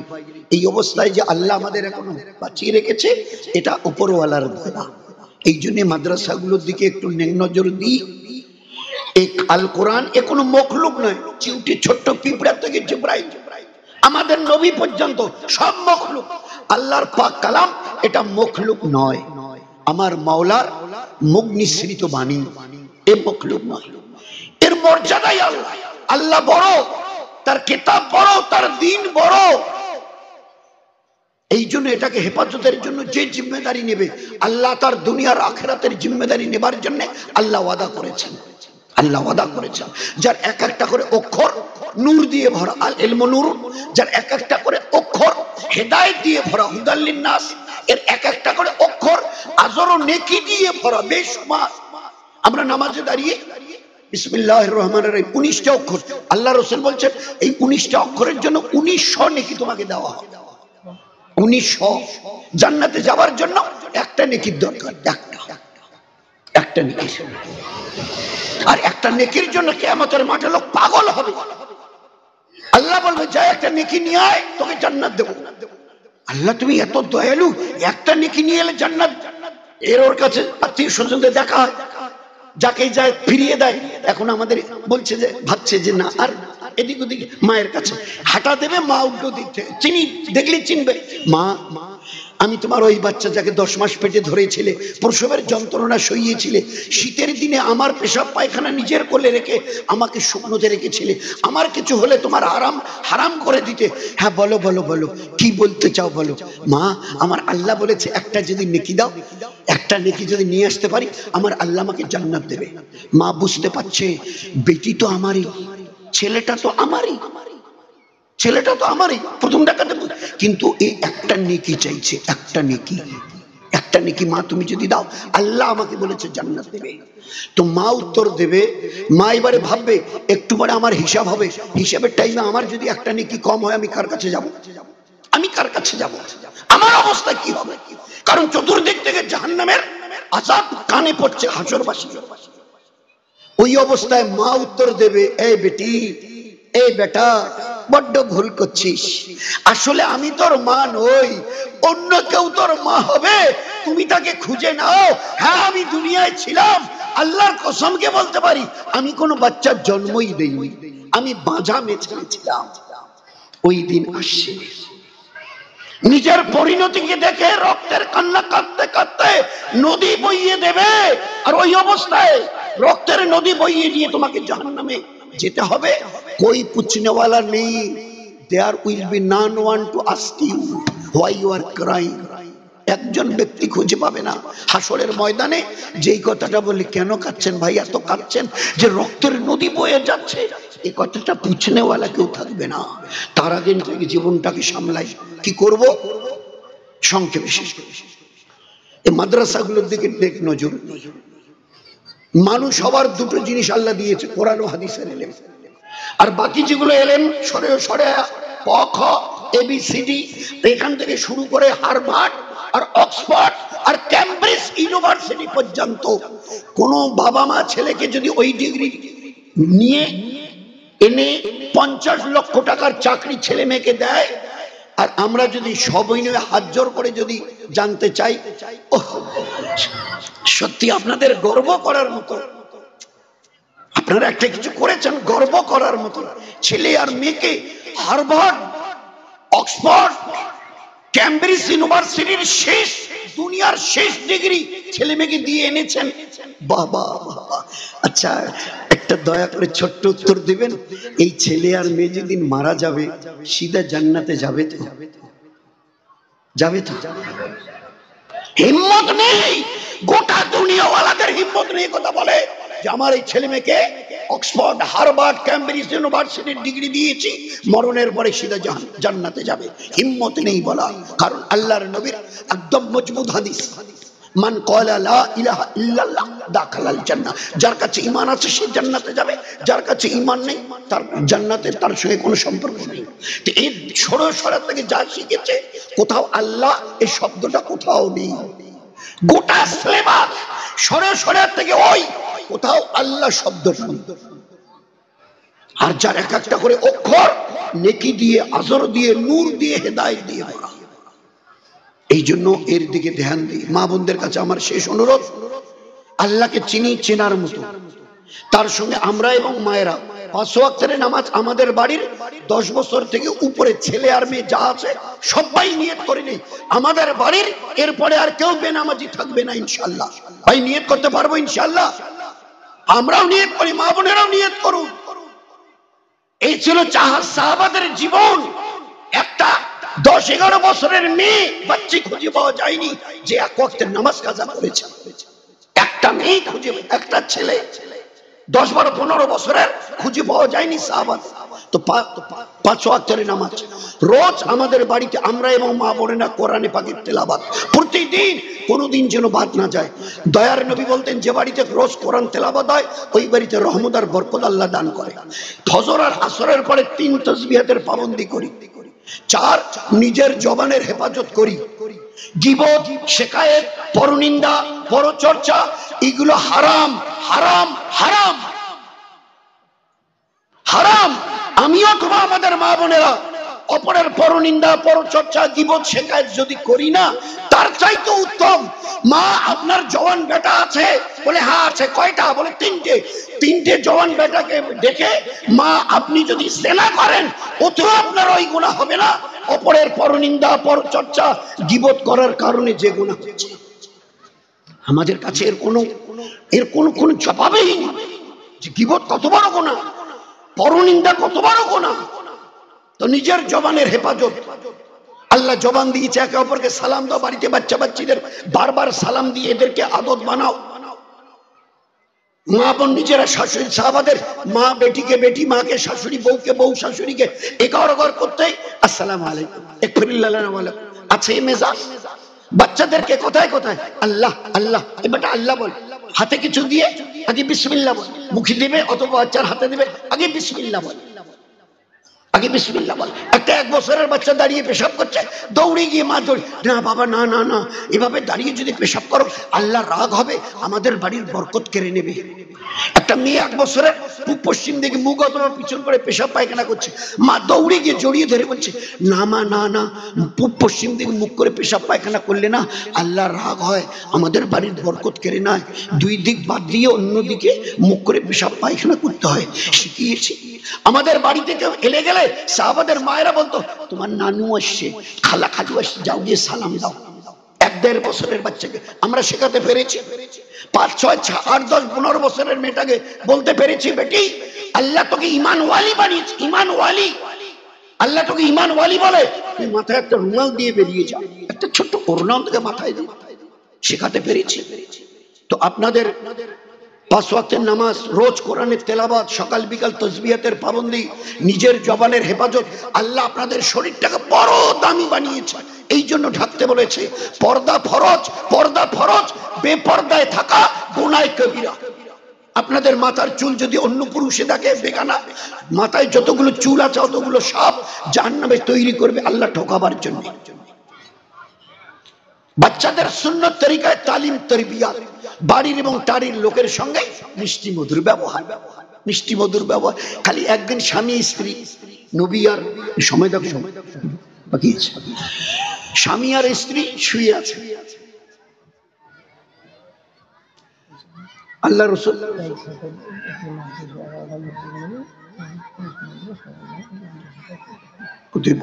এই অবস্থায় যে আল্লাহ আমাদের এখনো বাঁচিয়ে রেখেছে, এটা উপরওয়ালার দয়া। এই জন্য মাদ্রাসাগুলোর দিকে একটু নজর দিই। এক আল কোরআন এ কোনো মখলুক নয়, চিউটি ছোট্ট পিঁপড়া থেকে জিবরাইল, আমাদের নবী পর্যন্ত সব মখলুক। আল্লাহর পাক কালাম এটা মখলুক নয়, আমার মাওলার মুখ নিঃসৃত বাণী, এ মখলুক নয়। এর মর্যাদাই আল্লাহ। আল্লাহ বড়, তার কিতাব বড়, তার দ্বীন বড়। এই জন্য এটাকে হেফাজতের জন্য যে জিম্মেদারি নেবে, আল্লাহ তার দুনিয়ার আখিরাতের জিম্মেদারি নেবার জন্য আল্লাহ ওয়াদা করেছেন। আল্লাহ ওয়াদা করেছেন, যার এক একটা করে অক্ষর নূর দিয়ে ভরা, আল ইলমু নূর, যার এক একটা করে অক্ষর হেদায়েত দিয়ে ভরা, হুদাল লিন-নাস, এর এক একটা করে অক্ষর আজর ও নেকি দিয়ে ভরা, বেশুমার। আমরা নামাজে দাঁড়িয়ে বিসমিল্লাহির রহমানির রহিম 19টা অক্ষর, আল্লাহ রাসূল বলছেন এই 19টা অক্ষরের জন্য 1900 নেকি তোমাকে দেওয়া হবে। 1900। জান্নাতে যাওয়ার জন্য একটা নেকির দরকার, একটা নেকি। আর একটা নেকির জন্য কিয়ামতের মাঠে লোক পাগল হবে। আল্লাহ বলবে যা একটা নেকি নিয়ে আয়, তোকে জান্নাত দেব। আল্লাহ তুমি এত দয়ালু, একটা নেকি নিয়ে এলে জান্নাত। এর ওর কাছে আত্মীয় স্বজনদের দেখা হয়, যাকে যায় ফিরিয়ে দেয়। এখন আমাদের বলছে যে, ভাবছে যে না আর এদিক ওদিক, মায়ের কাছে হাঁটা দেবে, মা উল্টো দিক থেকে চিনি দেখলে চিনবে, মা আমি তোমার ওই বাচ্চা যাকে 10 মাস পেটে ধরেছিলে, প্রসবের যন্ত্রণা সইয়েছিলে, শীতের দিনে আমার পেশাব পায়খানা নিজের কোলে রেখে আমাকে শুকনোতে রেখেছিলে, আমার কিছু হলে তোমার হারাম করে দিতে। হ্যাঁ বলো বলো বলো, কি বলতে চাও বলো। মা আমার আল্লাহ বলেছে একটা যদি নেকি দাও, একটা নেকি যদি নিয়ে আসতে পারি, আমার আল্লাহ আমাকে জান্নাত দেবে। মা বুঝতে পারছে বেটি তো আমারই, ছেলেটা তো আমারই, ছেলেটা তো আমারই, প্রথম দেখাতে, কিন্তু এই একটা নেকি চাইছে, একটা নেকি, একটা নেকি মা তুমি যদি দাও, আল্লাহ আমাকে বলেছে জান্নাত দেবে। তো মা উত্তর দেবে, মা এবারে ভাববে একটু পরে আমার হিসাব হবে, হিসাবের টাইমে আমার যদি একটা নেকি কম হয়, আমি কার কাছে যাব? আমি কার কাছে যাব? আমার অবস্থা কি হবে? কারণ চতুর্দিক থেকে জাহান্নামের আযাব কানে পড়ছে, হাসরবাসী। ওই অবস্থায় মা উত্তর দেবে, এই বেটি, এই বেটা, বড্ড ভুল করছিস, আসলে আমি তোর মা নই, অন্য কেউ তোর মা হবে, তুমি তাকে খুঁজে নাও। হ্যাঁ আমি দুনিয়ায় ছিলাম, আল্লাহর কসমকে বলতে পারি আমি কোনো বাচ্চার জন্মই দেইনি, আমি বাঁঝা মেয়ে ছিলাম। ওই দিন আসছে, নিজের পরিণতিকে দেখে রক্তের কান্না কাঁদতে কাঁদতে নদী বইয়ে দেবে, আর ওই অবস্থায় রক্তের নদী বইয়ে নিয়ে তোমাকে জাহান্নামে যেতে হবে। कोई पूछने वाला नहीं, there will be none one to ask you why you are crying, একজন ব্যক্তি খুঁজে পাবে না হাসরের ময়দানে যেই কথাটা বলি, কেন কাঁদছেন ভাই, এত কাঁদছেন যে রক্তের নদী বয়ে যাচ্ছে, এই কথাটা পুছনেওয়ালা কেউ থাকবে না। তার আগে থেকে জীবনটাকে সামলাই, কি করব সংক্ষেপে শেষ করে। এই মাদ্রাসাগুলোর দিকে নজর। মানুষ সবার দুটো জিনিস আল্লাহ দিয়েছে, কোরআন ও হাদিসের ইলম, আর বাকি যেগুলো এলেম সরে সরে ক খ এবিসিডি, এখান থেকে শুরু করে হার্ভার্ড আর অক্সফোর্ড আর ক্যামব্রিজ ইউনিভার্সিটি পর্যন্ত কোন বাবা মা ছেলেকে যদি ওই ডিগ্রি নিয়ে এনে 50 লক্ষ টাকার চাকরি ছেলে মেয়েকে দেয়, আর আমরা যদি সবই নিয়ে হাত জোর করে যদি জানতে চাই, সত্যি আপনাদের গর্ব করার মতো, আপনারা একটা কিছু করেছেন গর্ব করার মতো। ছেলে আর মেয়েকে হার্ভার্ড, অক্সফোর্ড, ক্যামব্রিজ ইউনিভার্সিটির শেষ, দুনিয়ার শেষ ডিগ্রি ছেলে মেয়েকে দিয়ে এনেছেন, বাবা। আচ্ছা একটা দয়া করে ছোট্ট উত্তর দিবেন, এই ছেলে আর মেয়ে যেদিন মারা যাবে সিধা জান্নাতে যাবে তো? যাবে তো? হিম্মত নেই, গোটা দুনিয়াওয়ালাদের হিম্মত নেই কথা বলে যে আমার এই ছেলে মেয়েকে অক্সফোর্ড, হার্ভার্ড, ক্যামব্রিজ ইউনিভার্সিটির ডিগ্রি দিয়েছি, মরণের পরে সিধা জান্নাতে যাবে। হিম্মত নেই বলা, কারণ আল্লাহর নবীর একদম মজবুত হাদিস, মান ক্বালা লা ইলাহা ইল্লাল্লাহ দাখালাল জান্নাহ, যার কাছে ঈমান আছে সে জান্নাতে যাবে, যার কাছে ঈমান নেই তার জান্নাতে তার সঙ্গে কোনো সম্পর্ক নেই। তো এই সরসরা থেকে যা শিখেছে, কোথাও আল্লাহ এই শব্দটা কোথাও নেই। গোটা সিলেবাস সরসরা থেকে ওই কোথাও আল্লাহ শব্দটা নেই। আর যার এক একটা করে অক্ষর নেকি দিয়ে, আজর দিয়ে, নূর দিয়ে, হেদায়েত দিয়ে ভরা। এই জন্য এর দিকে ধ্যান দিই। মা বোনদের কাছে আমার শেষ অনুরোধ, আল্লাহকে চিনি, চেনার মতো, তার সঙ্গে আমরা এবং মায়েরা 5 ওয়াক্তের নামাজ আমাদের বাড়ির 10 বছর থেকে উপরে ছেলে আর মেয়ে যা আছে সবাই নিয়ত করে নেই, আমাদের বাড়ির এরপরে আর কেউ বেনামাজি থাকবে না ইনশাআল্লাহ। ভাই নিয়ত করতে পারবো ইনশাআল্লাহ? আমরাও নিয়ত করি, মা বোনেরাও নিয়ত করুন। এই ছিল সাহাবাদের জীবন। একটা 10-11 বছরের মেয়ে বাচ্চা খুঁজে পাওয়া যায়নি যে এক ওয়াক্তের নামাজ কাজা করেছে। একটা মেয়ে খুঁজে, একটা ছেলে 10-12-15 বছরের খুঁজে পাওয়া যায়নি সাহাবাদ। তো 5 ওয়াক্তের নামাজ রোজ আমাদের বাড়িতে আমরা এবং মা বোনেরা কোরআনে পাকের তেলাওয়াত প্রতিদিন, কোনোদিন যেন বাদ না যায়। দয়ার নবী বলতেন, যে বাড়িতে রোজ কোরআন তেলাওয়াত হয় ওই বাড়িতে রহমত আর বরকত আল্লাহ দান করে। ফজর আর আসরের পরে 3 তাসবিহাতের পাবন্দি করি। 4 নিজের জবানের হেফাজত করি। গীবত, শিকায়েত, পরনিন্দা, পরচর্চা এগুলো হারাম, হারাম, হারাম, হারাম। আমি অথবা আমাদের মা বোনেরা অপরের পরনিন্দা, পরচর্চা, গীবত, শিকায়েত যদি করি না, তার চাইতে উত্তম, মা আপনার জওয়ান বেটা আছে বলে হ্যাঁ আছে, কয়টা বলে 3টে জওয়ান বেটাকে দেখে মা আপনি যদি জেনা করেন ওতেও আপনার ওই গুনাহ হবে না, অপরের পরনিন্দা, পরচর্চা, গীবত করার কারণে যে গুনাহ হচ্ছে। আমাদের কাছে এর কোনো জবাবই নেই যে গীবত কত বড় গুনাহ, পরনিন্দা কত বড় গুনাহ। তো নিজের জবানের হেফাজত, আল্লাহ জবান দিয়েছে একে অপরকে সালাম দাও, বাড়িতে বাচ্চা বাচ্চিদের বারবার সালাম দিয়ে এদেরকে আদত বানাও। মা বোন নিজেরা, শাশুড়ি সাহাবাদের মা বেটিকে বেটি, মাকে শাশুড়ি, বউকে বউ, শাশুড়িকে একার করতে আসসালামু আলাইকুম, আছে মেজাজ। বাচ্চাদেরকে কোথায় কোথায় আল্লাহ আল্লাহ, এবারটা আল্লাহ বল, হাতে কিছু দিয়ে আগে বিসমিল্লাহ বল, মুখে দিবে অথবা বাচ্চার হাতে দিবে আগে বিসমিল্লাহ বল, আগে বিসমিল্লাহ বল। একটা 1 বছরের বাচ্চা দাঁড়িয়ে পেশাব করছে, দৌড়ে গিয়ে মা দৌড়, না বাবা না না না, এভাবে দাঁড়িয়ে যদি পেশাব করো আল্লাহ রাগ হবে, আমাদের বাড়ির বরকত কেড়ে নেবে। একটা মেয়ে 1 বছরের পূব পশ্চিম দিকে মুখ অথবা পিছন করে পেশাব পায়খানা করছে, মা দৌড়ে গিয়ে জড়িয়ে ধরে বলছে, না মা না না, পূব পশ্চিম দিকে মুখ করে পেশাব পায়খানা করলে না আল্লাহ রাগ হয়, আমাদের বাড়ির বরকত কেড়ে নেয়। 2 দিক বাদ দিয়ে অন্যদিকে মুখ করে পেশাব পায়খানা করতে হয়, শিখিয়েছি। আমাদের বাড়িতে কেউ এলে গেলে সাহাবাদের মায়েরা বলতো, তোমার নানু আসছে, খালা খালু আসছে, যাও গিয়ে সালাম দাও। 1-1.5 বছরের বাচ্চাকে আমরা শেখাতে পেরেছি। 5, 6, 8, 10, 15 বছরের মেয়েটাকে বলতে পেরেছি, বেটি আল্লাহ তোকে ঈমান ওয়ালি বানিয়েছে, ঈমান ওয়ালি, আল্লাহ তোকে ঈমান ওয়ালি বলে, তুই মাথায় একটা রুমাল দিয়ে বেরিয়ে যা, একটা ছোট্ট ওড়নাও থেকে মাথায় দিয়ে শেখাতে পেরেছি। তো আপনাদের 5 ওয়াক্তের নামাজ, রোজ কোরআনের তেলাওয়াত, সকাল বিকাল তাসবিহাতের পাবন্দি, নিজের জবানের হেফাজত, আল্লাহ আপনাদের শরীরটাকে বড় দামি বানিয়েছে, এই জন্য ঢাকতে বলেছে। পর্দা ফরজ, পর্দা ফরজ, বেপর্দায় থাকা গুনাহ কবিরা। আপনাদের মাথার চুল যদি অন্য পুরুষে দেখে বেগানা, মাথায় যতগুলো চুল আছে অতগুলো সাপ জাহান্নামে তৈরি করবে আল্লাহ ঠকাবার জন্য। বাচ্চাদের সুন্নত তরিকায় তালিম তরবিয়াত, বাড়ির এবং টাড়ির লোকের সঙ্গে মিষ্টি মধুর ব্যবহার, মিষ্টি মধুর ব্যবহার। খালি একদিন স্বামী স্ত্রী, নবী আর সময় দেখো বাকি আছে, স্বামী আর স্ত্রী শুয়ে আছে, আল্লাহ রাসূল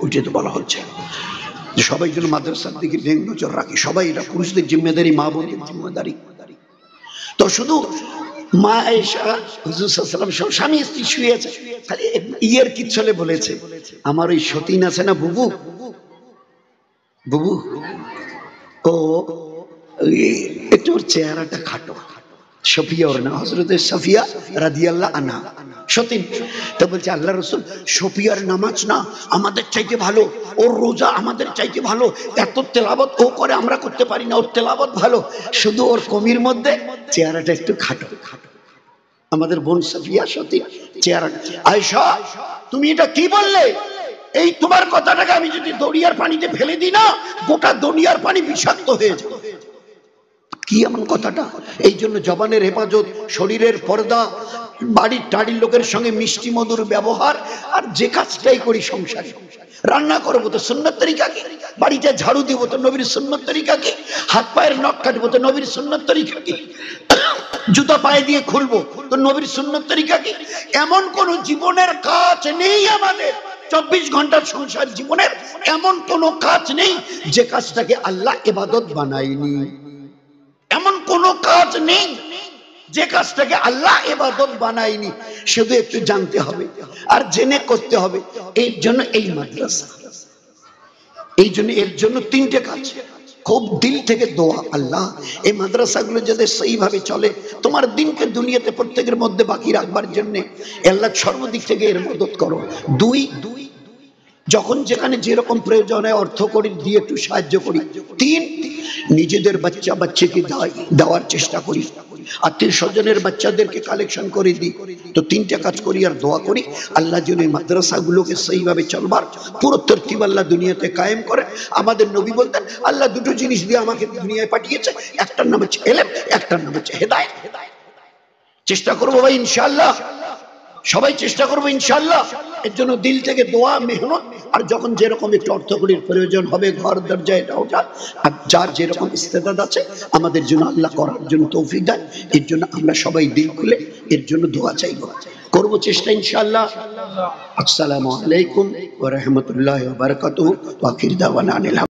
ওইটা তো বলা হচ্ছে সবাই যেন মাদ্রাসার দিকে নজর রাখি, সবাই এটা পুরুষদের জিম্মেদারি, মা বোনের জিম্মেদারি। তো শুধু মা আয়েশা হুজুর সাল্লাল্লাহু আলাইহি ওয়াসাল্লাম স্বামী স্ত্রী শুয়ে আছে, খালি ইয়ের কি চলে বলেছে, আমার ওই সতীন আছে না বুবু, বুবু ও একটু ওর চেহারাটা খাটো, সফিয়া ওর না, হযরতে সাফিয়া রাদিয়াল্লাহু আনহা সতীন। তো বলছে আল্লাহ রাসূল সফিয়ার নামাজ না আমাদের চাইতে ভালো, ওর রোজা আমাদের চাইতে ভালো, এত তেলাওয়াত ও করে আমরা করতে পারি না, ওর তেলাওয়াত ভালো, শুধু ওর কমির মধ্যে চেহারাটা একটু খাটো। আমাদের বোন সাফিয়া সতীন চেহারাটা। আয়েশা তুমি এটা কি বললে? এই তোমার কথাটাকে আমি যদি দরিয়ার পানিতে ফেলে দিই না, গোটা দরিয়ার পানি বিষাক্ত হয়ে যাবে। কি এমন কথাটা? এই জন্য জবানের হেফাজত, শরীরের পর্দা, বাড়ির টাড়ির লোকের সঙ্গে মিষ্টি মধুর ব্যবহার, আর যে কাজটাই করি সংসারে, রান্না করবো তো সুন্নত তরিকা কি, বাড়িতে ঝাড়ু দিব তো নবীর সুন্নত তরিকা কি, হাত পায়ের নখ কাটবো তো নবীর সুন্নত তরিকা কি, জুতা পায়ে দিয়ে খুলবো তো নবীর সুন্নত তরিকা কি। এমন কোন জীবনের কাজ নেই আমাদের, 24 ঘন্টার সংসার জীবনের এমন কোন কাজ নেই যে কাজটাকে আল্লাহ ইবাদত বানায়নি, এমন কোন কাজ নেই যে কাজটাকে আল্লাহ ইবাদত বানায়নি। শুধু একটু জানতে হবে আর জেনে করতে হবে। এই জন্য এই মাদ্রাসা, এই জন্য এর জন্য 3টে কাজ, খুব দিল থেকে দোয়া, আল্লাহ এই মাদ্রাসাগুলো যাতে সেইভাবে চলে, তোমার দিনকে দুনিয়াতে প্রত্যেকের মধ্যে বাকি রাখবার জন্য আল্লাহ সর্বদিক থেকে এর মদত করো। 2 যখন যেখানে যেরকম প্রয়োজন হয় অর্থ করি দিয়ে একটু সাহায্য করি। 3 নিজেদের বাচ্চা বাচ্চাকে দেওয়ার চেষ্টা করি, আত্মীয় স্বজনের বাচ্চাদেরকে কালেকশন করে দিই। তো 3টে কাজ করি আর দোয়া করি আল্লাহ যেন এই মাদ্রাসাগুলোকে সেইভাবে চলবার পুরো তরতিব আল্লাহ দুনিয়াতে কায়েম করে। আমাদের নবী বলতেন আল্লাহ 2টো জিনিস দিয়ে আমাকে দুনিয়ায় পাঠিয়েছে, একটার নাম হচ্ছে ইলম, একটার নাম হচ্ছে হেদায়েত। চেষ্টা করবো ভাই ইনশাআল্লাহ, সবাই চেষ্টা করবো ইনশাআল্লাহ। এর জন্য দিল থেকে দোয়া, মেহনত, আর যখন যেরকম একটু অর্থকরীর প্রয়োজন হবে, ঘর দরজা এটা ওটা, আর যার যেরকম ইস্তেদাদ আছে আমাদের জন্য আল্লাহ করার জন্য তৌফিক দেয়। এর জন্য আমরা সবাই দিল খুলে এর জন্য দোয়া চাইব, করবো চেষ্টা ইনশাআল্লাহ। আসসালামু আলাইকুম ওয়া রাহমাতুল্লাহি ওয়া বারাকাতুহু। ওয়া আখির দাওয়ানা আনিল